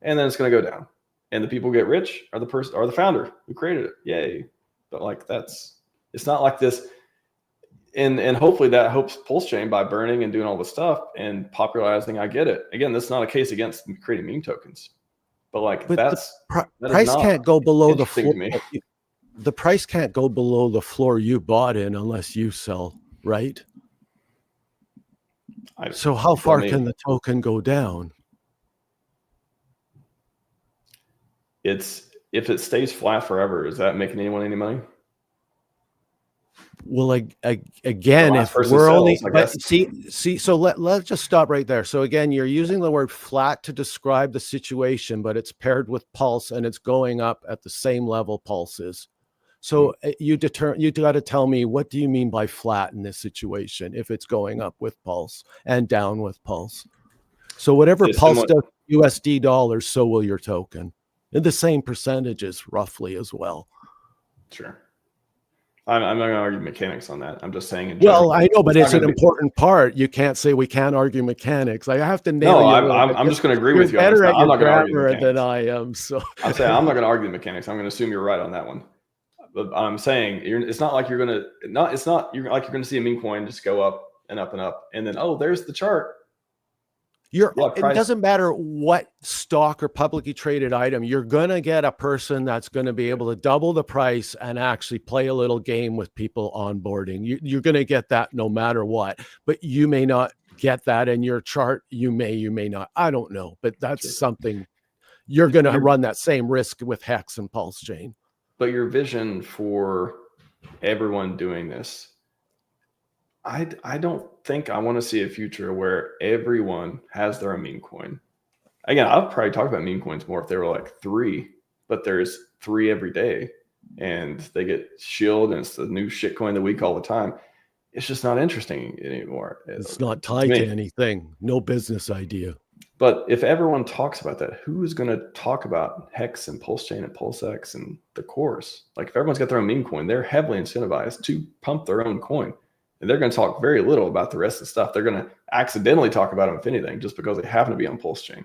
A: and then it's going to go down. And the people who get rich are the founder who created it. Yay. But like it's not like this. and hopefully that helps PulseChain by burning and doing all the stuff and popularizing. I get it. Again, this is not a case against creating meme tokens, but like
B: But
A: that
B: price can't go below the floor.
A: to me.
B: The price can't go below the floor you bought in unless you sell, right? So how far can the token go down?
A: If it stays flat forever, is that making anyone any money?
B: Well, again, if we're only, so let's just stop right there. So again, you're using the word flat to describe the situation, but it's paired with pulse and it's going up at the same level pulse is. So you got to tell me, what do you mean by flat in this situation if it's going up with pulse and down with pulse? So whatever pulse does USD dollars, so will your token in the same percentages roughly as well.
A: Sure. I'm not going to argue mechanics on that. I'm just saying in general.
B: Well, I know, but it's an important part. You can't say we can't argue mechanics. I have to nail you.
A: I'm just going to agree with you.
B: Better at
A: I'm not
B: your grammar than I am. So
A: I'm saying I'm not going to argue the mechanics. I'm going to assume you're right on that one. But I'm saying it's not like you're going to see a meme coin just go up and up and up, and then there's the chart.
B: It doesn't matter what stock or publicly traded item, you're going to get a person that's going to be able to double the price and actually play a little game with people onboarding. You're going to get that no matter what, but you may not get that in your chart. You may not. I don't know, but that's something you're going to run that same risk with Hex and PulseChain.
A: But your vision for everyone doing this, I don't think I want to see a future where everyone has their own meme coin. Again, I'll probably talk about meme coins more if there were like 3, but there's 3 every day and they get shielded and it's the new shit coin of the week all the time. It's just not interesting anymore.
B: It's not tied to anything. No business idea.
A: But if everyone talks about that, who is going to talk about Hex and PulseChain and PulseX and the course? Like if everyone's got their own meme coin, they're heavily incentivized to pump their own coin. And they're going to talk very little about the rest of the stuff. They're going to accidentally talk about them, if anything, just because they happen to be on PulseChain.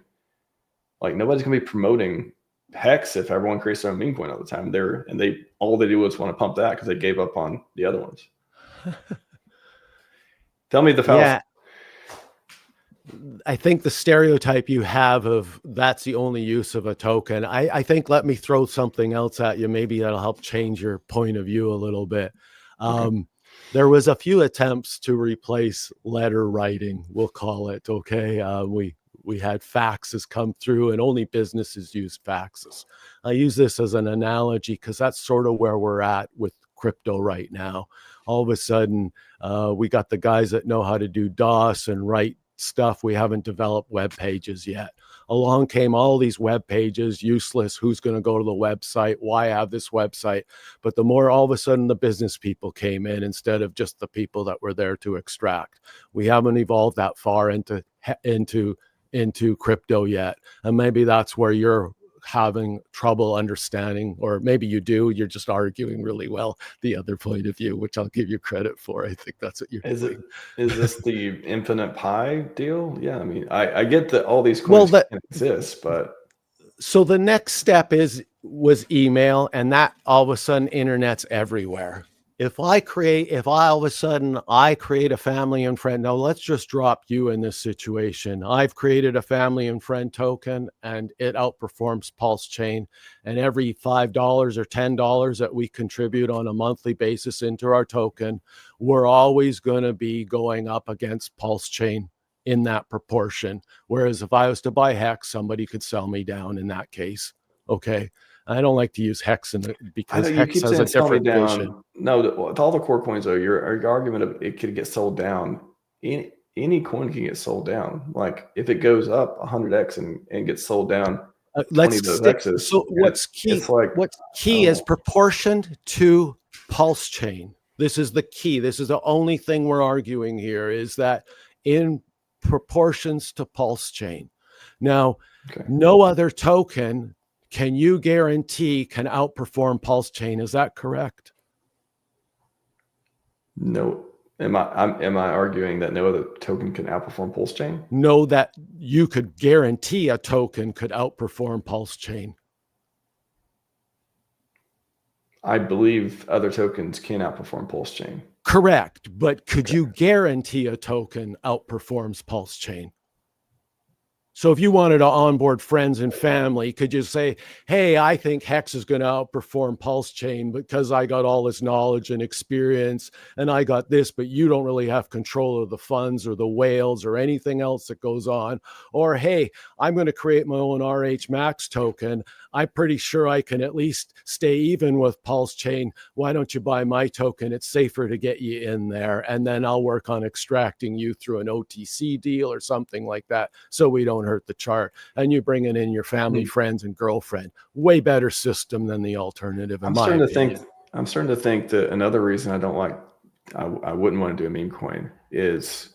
A: Like nobody's going to be promoting Hex if everyone creates their own meme coin all the time. All they do is want to pump that because they gave up on the other ones. Tell me the fallacy.
B: Yeah. I think the stereotype you have of that's the only use of a token. I think let me throw something else at you. Maybe that'll help change your point of view a little bit. Okay. There was a few attempts to replace letter writing, we'll call it. Okay. We had faxes come through and only businesses use faxes. I use this as an analogy because that's sort of where we're at with crypto right now. All of a sudden, we got the guys that know how to do DOS and write stuff. We haven't developed web pages yet. Along came all these web pages, useless. Who's going to go to the website? Why have this website? But the more all of a sudden the business people came in instead of just the people that were there to extract. We haven't evolved that far into crypto yet. And maybe that's where you're having trouble understanding, or maybe you do, you're just arguing really well the other point of view, which I'll give you credit for. I think that's what you're doing.
A: Is this the infinite pi deal? Yeah, I mean, I get that all these coins can exist, but
B: so the next step was email, and that all of a sudden internet's everywhere. If I all of a sudden I create a family and friend, now let's just drop you in this situation. I've created a family and friend token and it outperforms PulseChain, and every $5 or $10 that we contribute on a monthly basis into our token, we're always going to be going up against PulseChain in that proportion. Whereas if I was to buy Hex, somebody could sell me down in that case. Okay. I don't like to use Hex because Hex has a different vision.
A: No, with all the core coins, though, your argument of it could get sold down. Any coin can get sold down. Like if it goes up 100x and gets sold down,
B: let's stick. So what's key? What's key is proportioned to PulseChain. This is the key. This is the only thing we're arguing here, is that in proportions to PulseChain. Now, no other token can you guarantee can outperform PulseChain? Is that correct?
A: No. Am I arguing that no other token can outperform PulseChain?
B: No, that you could guarantee a token could outperform PulseChain.
A: I believe other tokens can outperform PulseChain.
B: Correct. But could you guarantee a token outperforms PulseChain? So if you wanted to onboard friends and family, could you say, hey, I think Hex is going to outperform PulseChain because I got all this knowledge and experience and I got this, but you don't really have control of the funds or the whales or anything else that goes on. Or, hey, I'm going to create my own RHMax token. I'm pretty sure I can at least stay even with PulseChain. Why don't you buy my token? It's safer to get you in there. And then I'll work on extracting you through an OTC deal or something like that so we don't hurt the chart. And you bring it in your family, friends, and girlfriend. Way better system than the alternative, in my opinion.
A: I'm starting to think that another reason I don't like, I wouldn't want to do a meme coin is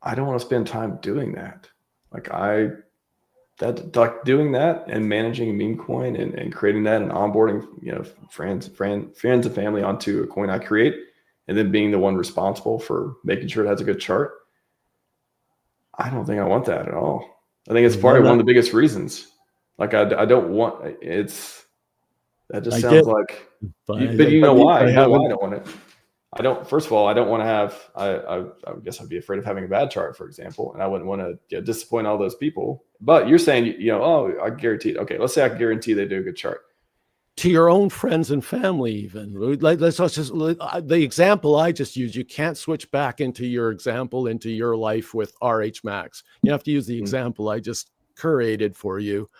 A: I don't want to spend time doing that. Doing that and managing a meme coin and creating that and onboarding, friends and family onto a coin I create, and then being the one responsible for making sure it has a good chart. I don't think I want that at all. I think it's probably one of the biggest reasons. Like I don't want it's. That just sounds like. But you know why? I don't want it. I don't. First of all, I don't want to have. I guess I'd be afraid of having a bad chart, for example, and I wouldn't want to disappoint all those people. But you're saying, oh, I guarantee it. Okay, let's say I guarantee they do a good chart.
B: To your own friends and family, even. Let's just the example I just used. You can't switch back into your example into your life with RHMax. You have to use the example I just curated for you.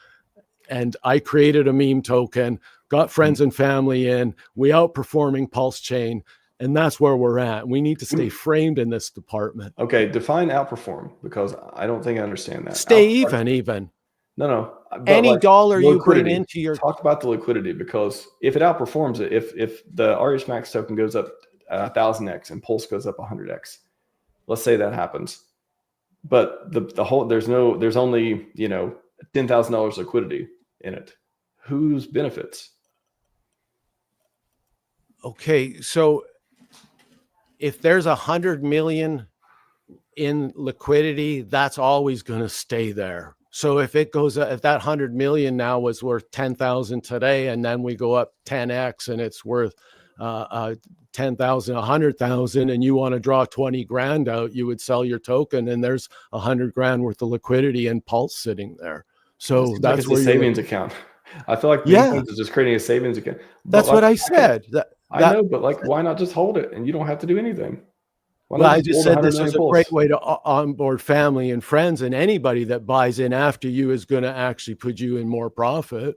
B: And I created a meme token, got friends and family in. We outperforming PulseChain. And that's where we're at. We need to stay framed in this department.
A: Okay, define outperform, because I don't think I understand that.
B: Stay even.
A: No.
B: Any dollar you bring into your...
A: Talk about the liquidity, because if it outperforms it, if the RHMax token goes up 1,000x and Pulse goes up 100x, let's say that happens. But the whole, there's only, $10,000 liquidity in it. Whose benefits?
B: Okay, so if there's 100 million in liquidity, that's always going to stay there. So if it goes, if that 100 million now was worth 10,000 today, and then we go up 10x and it's worth 10,000, 100,000, and you want to draw 20 grand out, you would sell your token, and there's 100 grand worth of liquidity and Pulse sitting there. So that's
A: where a savings account. I feel like is just creating a savings account.
B: That's what I said.
A: I know, but why not just hold it and you don't have to do anything?
B: Well, I just said this is a great way to onboard family and friends, and anybody that buys in after you is going to actually put you in more profit.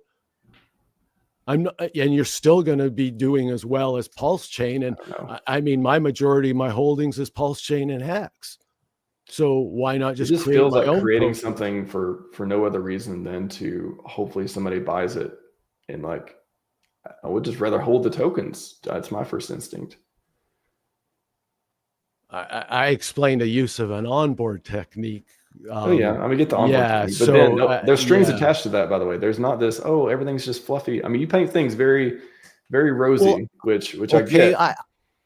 B: And you're still going to be doing as well as PulseChain. And I mean, my majority of my holdings is PulseChain and Hex. So why not just
A: create feels like creating something for no other reason than to hopefully somebody buys it, and I would just rather hold the tokens. That's my first instinct.
B: I explained the use of an onboard technique.
A: Get the onboard technique, but then there's strings attached to that, by the way. There's not this, everything's just fluffy. I mean, you paint things very, very rosy, which I get.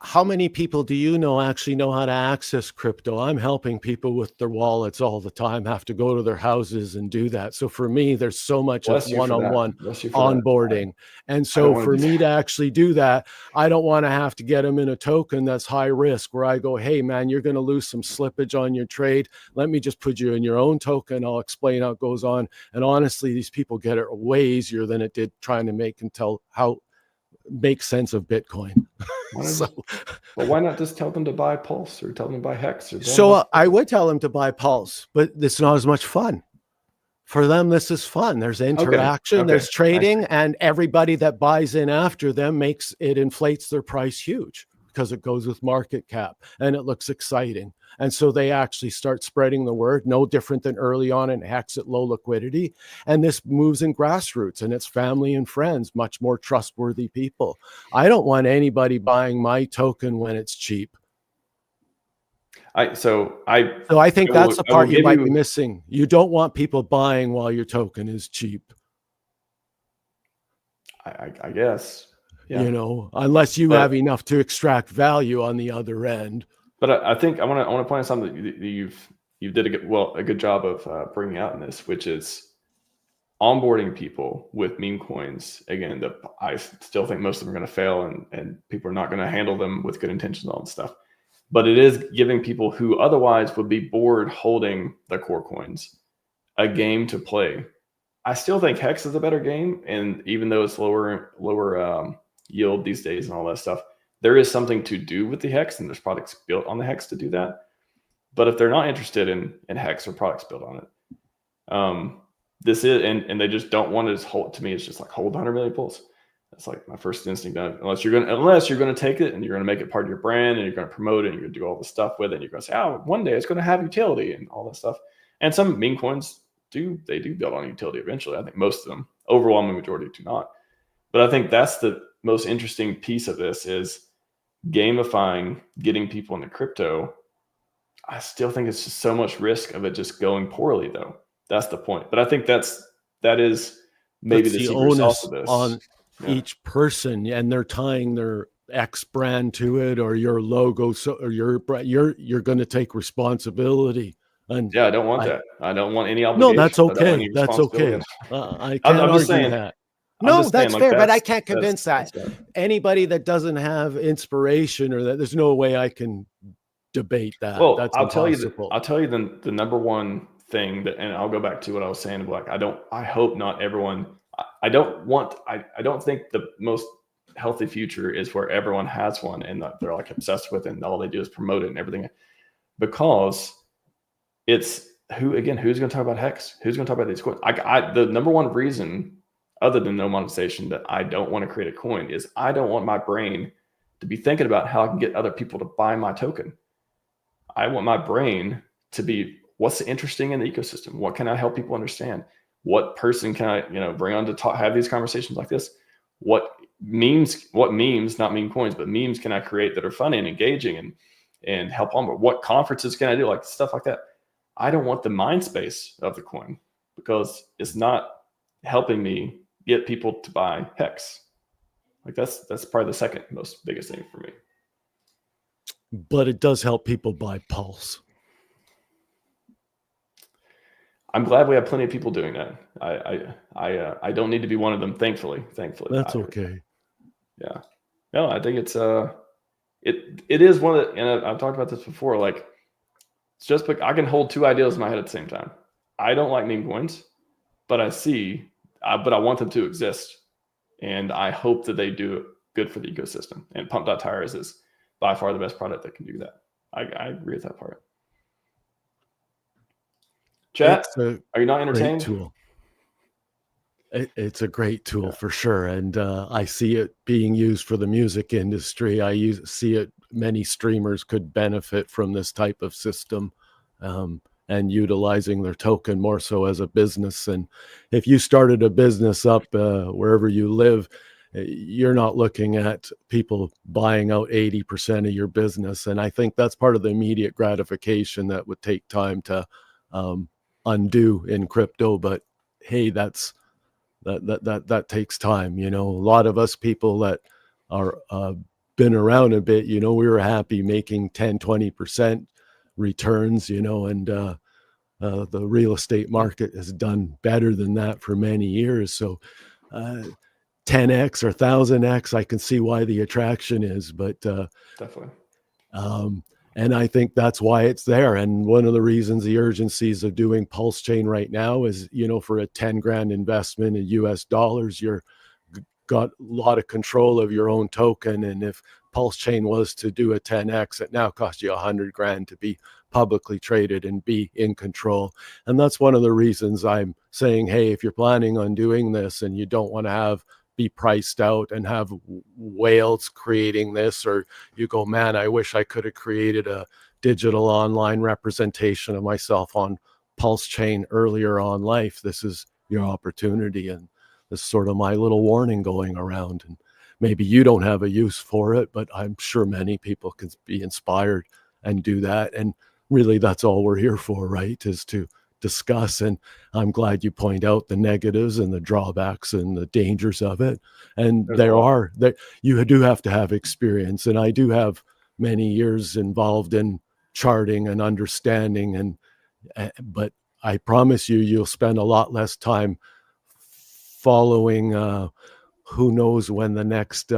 B: How many people do you know actually know how to access crypto? I'm helping people with their wallets all the time, have to go to their houses and do that. So for me, there's so much of one-on-one onboarding. And so for me to actually do that, I don't want to have to get them in a token that's high risk, where I go, hey man, you're going to lose some slippage on your trade. Let me just put you in your own token. I'll explain how it goes on. And honestly, these people get it way easier than it did trying to make sense of Bitcoin.
A: Well, why not just tell them to buy Pulse, or tell them to buy Hex?
B: I would tell them to buy Pulse, but it's not as much fun. For them, this is fun. There's interaction, there's trading, and everybody that buys in after them inflates their price huge, because it goes with market cap and it looks exciting. And so they actually start spreading the word, no different than early on in Hex at low liquidity. And this moves in grassroots, and it's family and friends, much more trustworthy people. I don't want anybody buying my token when it's cheap.
A: So
B: I think that's the part you might be missing. You don't want people buying while your token is cheap.
A: I guess. Yeah.
B: Unless you have enough to extract value on the other end. But
A: I think I want to point out something that you did a good job of bringing out in this, which is onboarding people with meme coins, again, I still think most of them are going to fail, and people are not going to handle them with good intentions and all that stuff. But it is giving people who otherwise would be bored holding the core coins a game to play. I still think Hex is a better game, and even though it's lower yield these days and all that stuff, there is something to do with the Hex, and there's products built on the Hex to do that. But if they're not interested in Hex or products built on it, this is, and they just don't want to just hold. To me, it's just like hold 100 million pulls. That's like my first instinct. Unless you're gonna take it and you're gonna make it part of your brand and you're gonna promote it and you're gonna do all the stuff with it. And you're gonna say, oh, one day it's gonna have utility and all that stuff. And some meme coins do build on utility eventually. I think most of them, overwhelming majority, do not. But I think that's the most interesting piece of this is gamifying, getting people into crypto. I still think it's just so much risk of it just going poorly, though. That's the point. But I think that is maybe the secret sauce of this.
B: On each person, and they're tying their X brand to it or your logo, or you're going to take responsibility. And
A: yeah, I don't want that. I don't want any obligation.
B: No, that's okay. That's okay. I can't argue that. No, that's fair, but I can't convince that. Anybody that doesn't have inspiration or that, there's no way I can debate that.
A: Well,
B: that's
A: I'll tell you the number one thing that, and I'll go back to what I was saying. Like, I hope not everyone. I don't think the most healthy future is where everyone has one and they're like obsessed with it and all they do is promote it and everything, because it's who's going to talk about Hex? Who's going to talk about these coins? The number one reason, other than no monetization, that I don't want to create a coin is I don't want my brain to be thinking about how I can get other people to buy my token. I want my brain to be, what's interesting in the ecosystem? What can I help people understand? What person can I, bring on to talk, have these conversations like this? What memes, not meme coins, but memes can I create that are funny and engaging and help on? But what conferences can I do? Like stuff like that. I don't want the mind space of the coin because it's not helping me get people to buy Hex. Like that's probably the second most biggest thing for me.
B: But it does help people buy Pulse.
A: I'm glad we have plenty of people doing that. I don't need to be one of them. Thankfully.
B: That's okay.
A: Yeah. No, I think it's it is one of the, and I've talked about this before. Like, it's just I can hold two ideas in my head at the same time. I don't like meme coins, but but I want them to exist, and I hope that they do good for the ecosystem. And Pump.Tires is by far the best product that can do that. I agree with that part. Chat, are you not entertained?
B: Tool. It's a great tool for sure. And I see it being used for the music industry. See it, many streamers could benefit from this type of system and utilizing their token more so as a business. And if you started a business up wherever you live, you're not looking at people buying out 80% of your business. And I think that's part of the immediate gratification that would take time to undo in crypto. But hey, that takes time. A lot of us people that are been around a bit, we were happy making 10-20% returns, and the real estate market has done better than that for many years. So 10x or 1000x, I can see why the attraction is, but
A: definitely.
B: And I think that's why it's there. And one of the reasons the urgencies of doing PulseChain right now is, for a 10 grand investment in US dollars, you're got a lot of control of your own token. And if PulseChain was to do a 10x, it now costs you 100 grand to be publicly traded and be in control. And that's one of the reasons I'm saying, hey, if you're planning on doing this and you don't want to be priced out and have whales creating this, or you go, man, I wish I could have created a digital online representation of myself on PulseChain earlier on life. This is your opportunity. And this is sort of my little warning going around. And maybe you don't have a use for it, but I'm sure many people can be inspired and do that. And really, that's all we're here for, right? Is to discuss. And I'm glad you point out the negatives and the drawbacks and the dangers of it. And you do have to have experience. And I do have many years involved in charting and understanding. But I promise you'll spend a lot less time following who knows when the next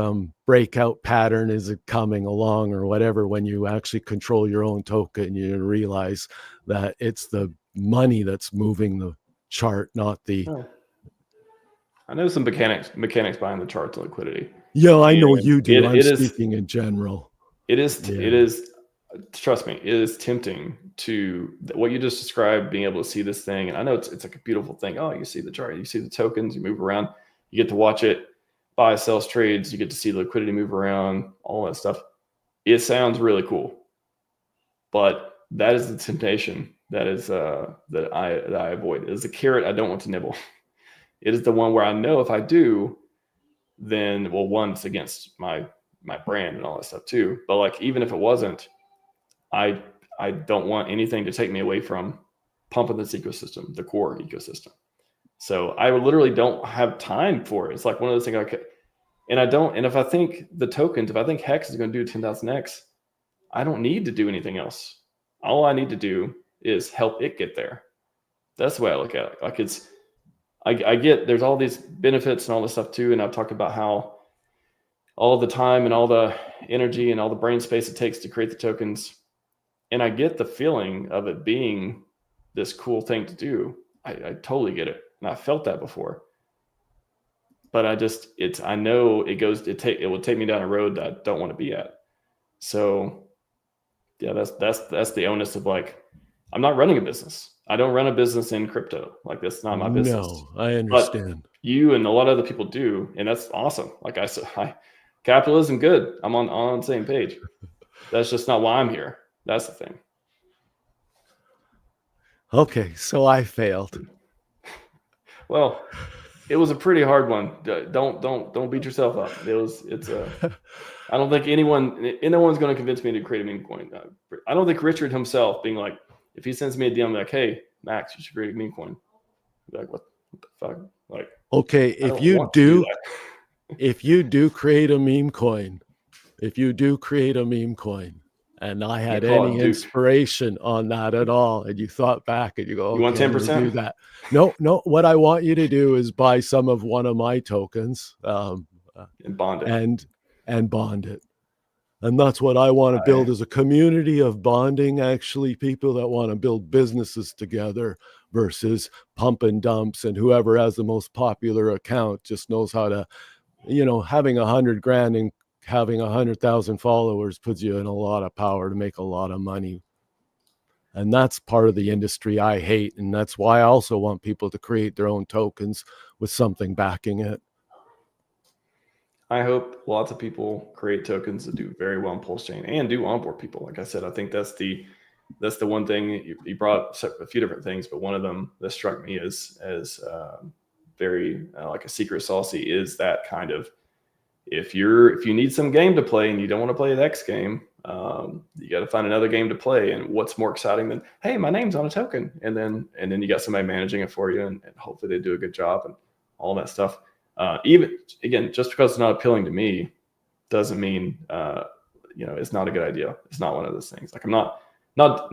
B: breakout pattern is coming along or whatever. When you actually control your own token, you realize that it's the money that's moving the chart, not the...
A: I know some mechanics behind the charts and liquidity.
B: Yeah, I know you do. I'm
A: It is
B: speaking in general.
A: It is, trust me, it is tempting to what you just described, being able to see this thing. And I know it's like a beautiful thing. Oh, you see the chart, you see the tokens, you move around, you get to watch it, buy, sells, trades, you get to see the liquidity move around, all that stuff. It sounds really cool, but that is the temptation that is that I avoid. It is the carrot I don't want to nibble. It is the one where I know if I do, then, well, one, it's against my brand and all that stuff too. But like, even if it wasn't, I don't want anything to take me away from pumping this ecosystem, the core ecosystem. So I literally don't have time for it. It's like one of those things and if I think the tokens, if I think Hex is going to do 10,000X, I don't need to do anything else. All I need to do is help it get there. That's the way I look at it. Like I get there's all these benefits and all this stuff too. And I've talked about how all the time and all the energy and all the brain space it takes to create the tokens. And I get the feeling of it being this cool thing to do. I totally get it. And I felt that before. But I know it will take me down a road that I don't want to be at. So yeah, that's the onus of like, I'm not running a business. I don't run a business in crypto. Like, that's not my business.
B: No, I understand.
A: But you and a lot of other people do, and that's awesome. Like I said, capitalism, good. I'm on the same page. That's just not why I'm here. That's the thing.
B: Okay, so I failed.
A: Well, it was a pretty hard one. Don't beat yourself up. I don't think anyone's going to convince me to create a meme coin. I don't think Richard himself being like, if he sends me a DM like, hey, Max, you should create a meme coin. I'd be like, what the fuck? Like,
B: okay, if you do create a meme coin, and I had any inspiration on that at all, and you thought back and you go, okay,
A: you want 10%?
B: Do that. No, what I want you to do is buy some of one of my tokens and
A: bond it.
B: And bond it. And that's what I want to build, is a community of bonding, actually, people that want to build businesses together versus pump and dumps, and whoever has the most popular account just knows how to, having 100 grand and having 100,000 followers puts you in a lot of power to make a lot of money. And that's part of the industry I hate. And that's why I also want people to create their own tokens with something backing it.
A: I hope lots of people create tokens that do very well on PulseChain and do onboard people. Like I said, I think that's the one thing. You brought up a few different things, but one of them that struck me as very like a secret saucy is that kind of, if you need some game to play and you don't want to play the X game, you got to find another game to play. And what's more exciting than, hey, my name's on a token, and then you got somebody managing it for you, and hopefully they do a good job and all that stuff. Even again, just because it's not appealing to me doesn't mean it's not a good idea. It's not one of those things. Like, I'm not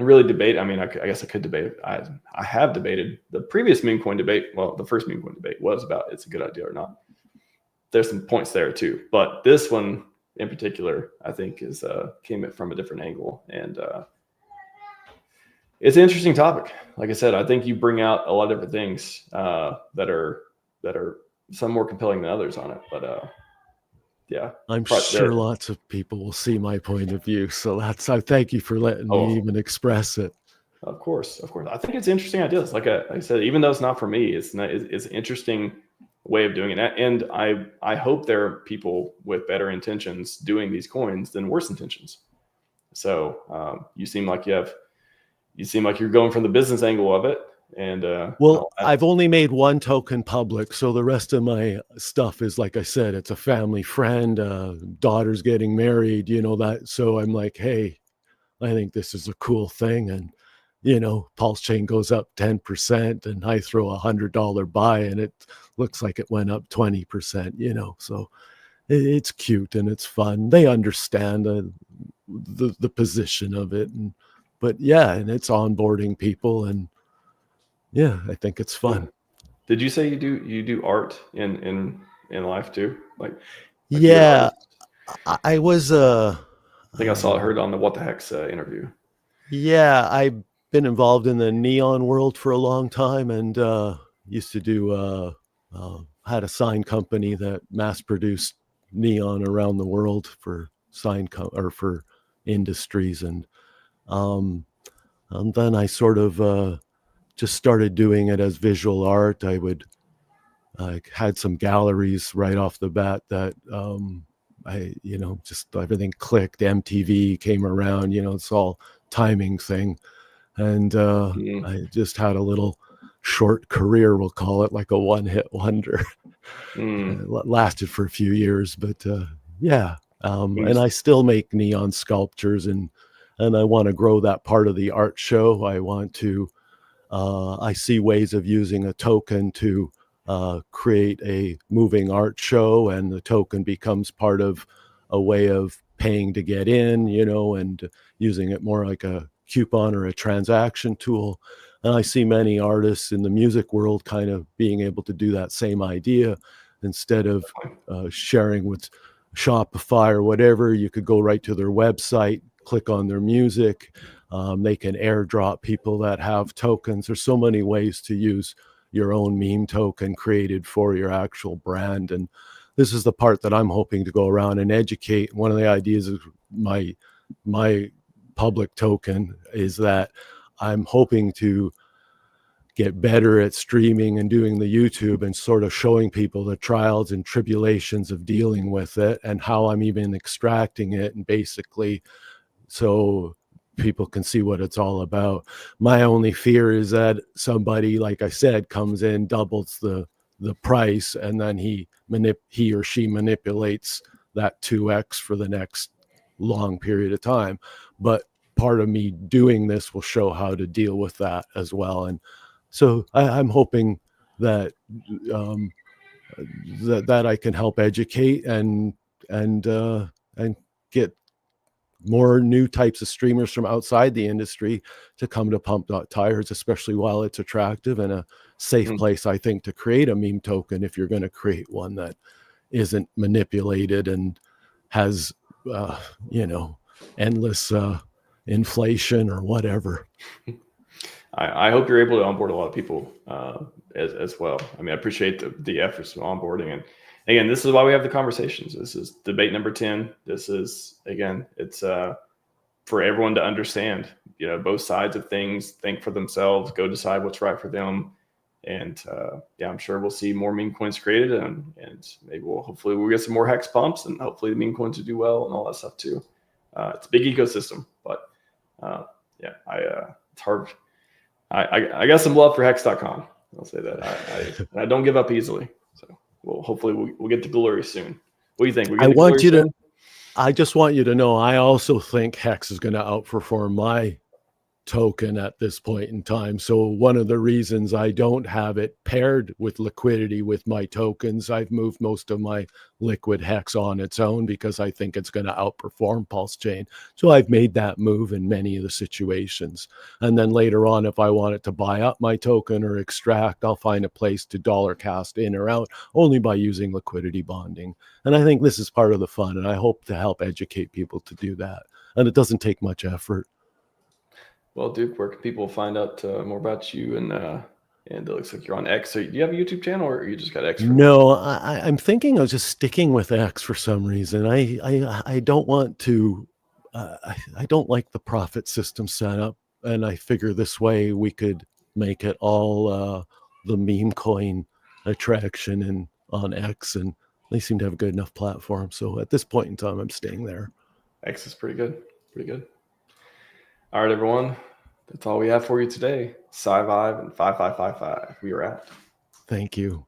A: really debating. I mean, I guess I could debate. I have debated the previous meme coin debate. Well, the first meme coin debate was about it's a good idea or not. There's some points there too, but this one in particular, I think, came from a different angle, and it's an interesting topic. Like I said, I think you bring out a lot of different things that are some more compelling than others on it, but yeah,
B: I'm sure lots of people will see my point of view. So I thank you for letting me even express it.
A: Of course. I think it's interesting ideas. Like I said, even though it's not for me, it's an interesting way of doing it. And I hope there are people with better intentions doing these coins than worse intentions. So you seem like you're going from the business angle of it. And
B: I've only made one token public, so the rest of my stuff is, like I said, it's a family friend, daughter's getting married, that. So I'm like, hey, I think this is a cool thing, and PulseChain goes up 10%, and I throw $100 buy, and it looks like it went up 20%. So it's cute and it's fun. They understand the position of it, but yeah, and it's onboarding people, and yeah, I think it's fun.
A: Did you say you do art in life too? Like you're an
B: Yeah,
A: artist?
B: I was
A: I think I saw it, heard on the What the Heck's interview.
B: yeah, I've been involved in the neon world for a long time, and used to do had a sign company that mass produced neon around the world for or for industries, um, and then I sort of just started doing it as visual art. I had some galleries right off the bat that just everything clicked. MTV came around, it's all timing thing. And
A: Mm,
B: I just had a little short career, we'll call it, like a one-hit wonder.
A: mm.
B: Lasted for a few years, but yeah. And
A: Means-
B: I still make neon sculptures, and I want to grow that part of the art show. I see ways of using a token to create a moving art show, and the token becomes part of a way of paying to get in, and using it more like a coupon or a transaction tool. And I see many artists in the music world kind of being able to do that same idea. Instead of sharing with Shopify or whatever, you could go right to their website, click on their music. They can airdrop people that have tokens. There's so many ways to use your own meme token created for your actual brand. And this is the part that I'm hoping to go around and educate. One of the ideas of my public token is that I'm hoping to get better at streaming and doing the YouTube and sort of showing people the trials and tribulations of dealing with it and how I'm even extracting it, and basically so people can see what it's all about. My only fear is that somebody, like I said, comes in, doubles the price, and then he or she manipulates that 2x for the next long period of time. But part of me doing this will show how to deal with that as well. And so I'm hoping that um, that I can help educate and get more new types of streamers from outside the industry to come to Pump.Tires, especially while it's attractive and a safe
A: mm.
B: place, I think, to create a meme token if you're going to create one that isn't manipulated and has, uh, endless inflation or whatever.
A: I hope you're able to onboard a lot of people as well. I mean, I appreciate the efforts of onboarding. And again, this is why we have the conversations. This is debate number 10. This is, again, it's for everyone to understand, both sides of things, think for themselves, go decide what's right for them. And yeah, I'm sure we'll see more meme coins created, and maybe hopefully we'll get some more hex pumps, and hopefully the meme coins will do well and all that stuff too. It's a big ecosystem, but yeah, it's hard. I got some love for hex.com. I'll say that. I don't give up easily. So hopefully we'll get to glory soon. What do you think? We get to glory soon?
B: I just want you to know, I also think Hex is going to outperform my token at this point in time. So one of the reasons I don't have it paired with liquidity with my tokens, I've moved most of my liquid Hex on its own because I think it's going to outperform PulseChain. So I've made that move in many of the situations. And then later on, if I wanted to buy up my token or extract, I'll find a place to dollar cast in or out only by using liquidity bonding. And I think this is part of the fun, and I hope to help educate people to do that. And it doesn't take much effort.
A: Well, Duke, where can people find out more about you? And it looks like you're on X. So do you have a YouTube channel, or you just got X for now?
B: No, I'm thinking of just sticking with X for some reason. I don't want to. I don't like the profit system set up, and I figure this way we could make it all the meme coin attraction and on X, and they seem to have a good enough platform. So at this point in time, I'm staying there.
A: X is pretty good. Pretty good. All right, everyone. That's all we have for you today. Scivive and 5555. We are out.
B: Thank you.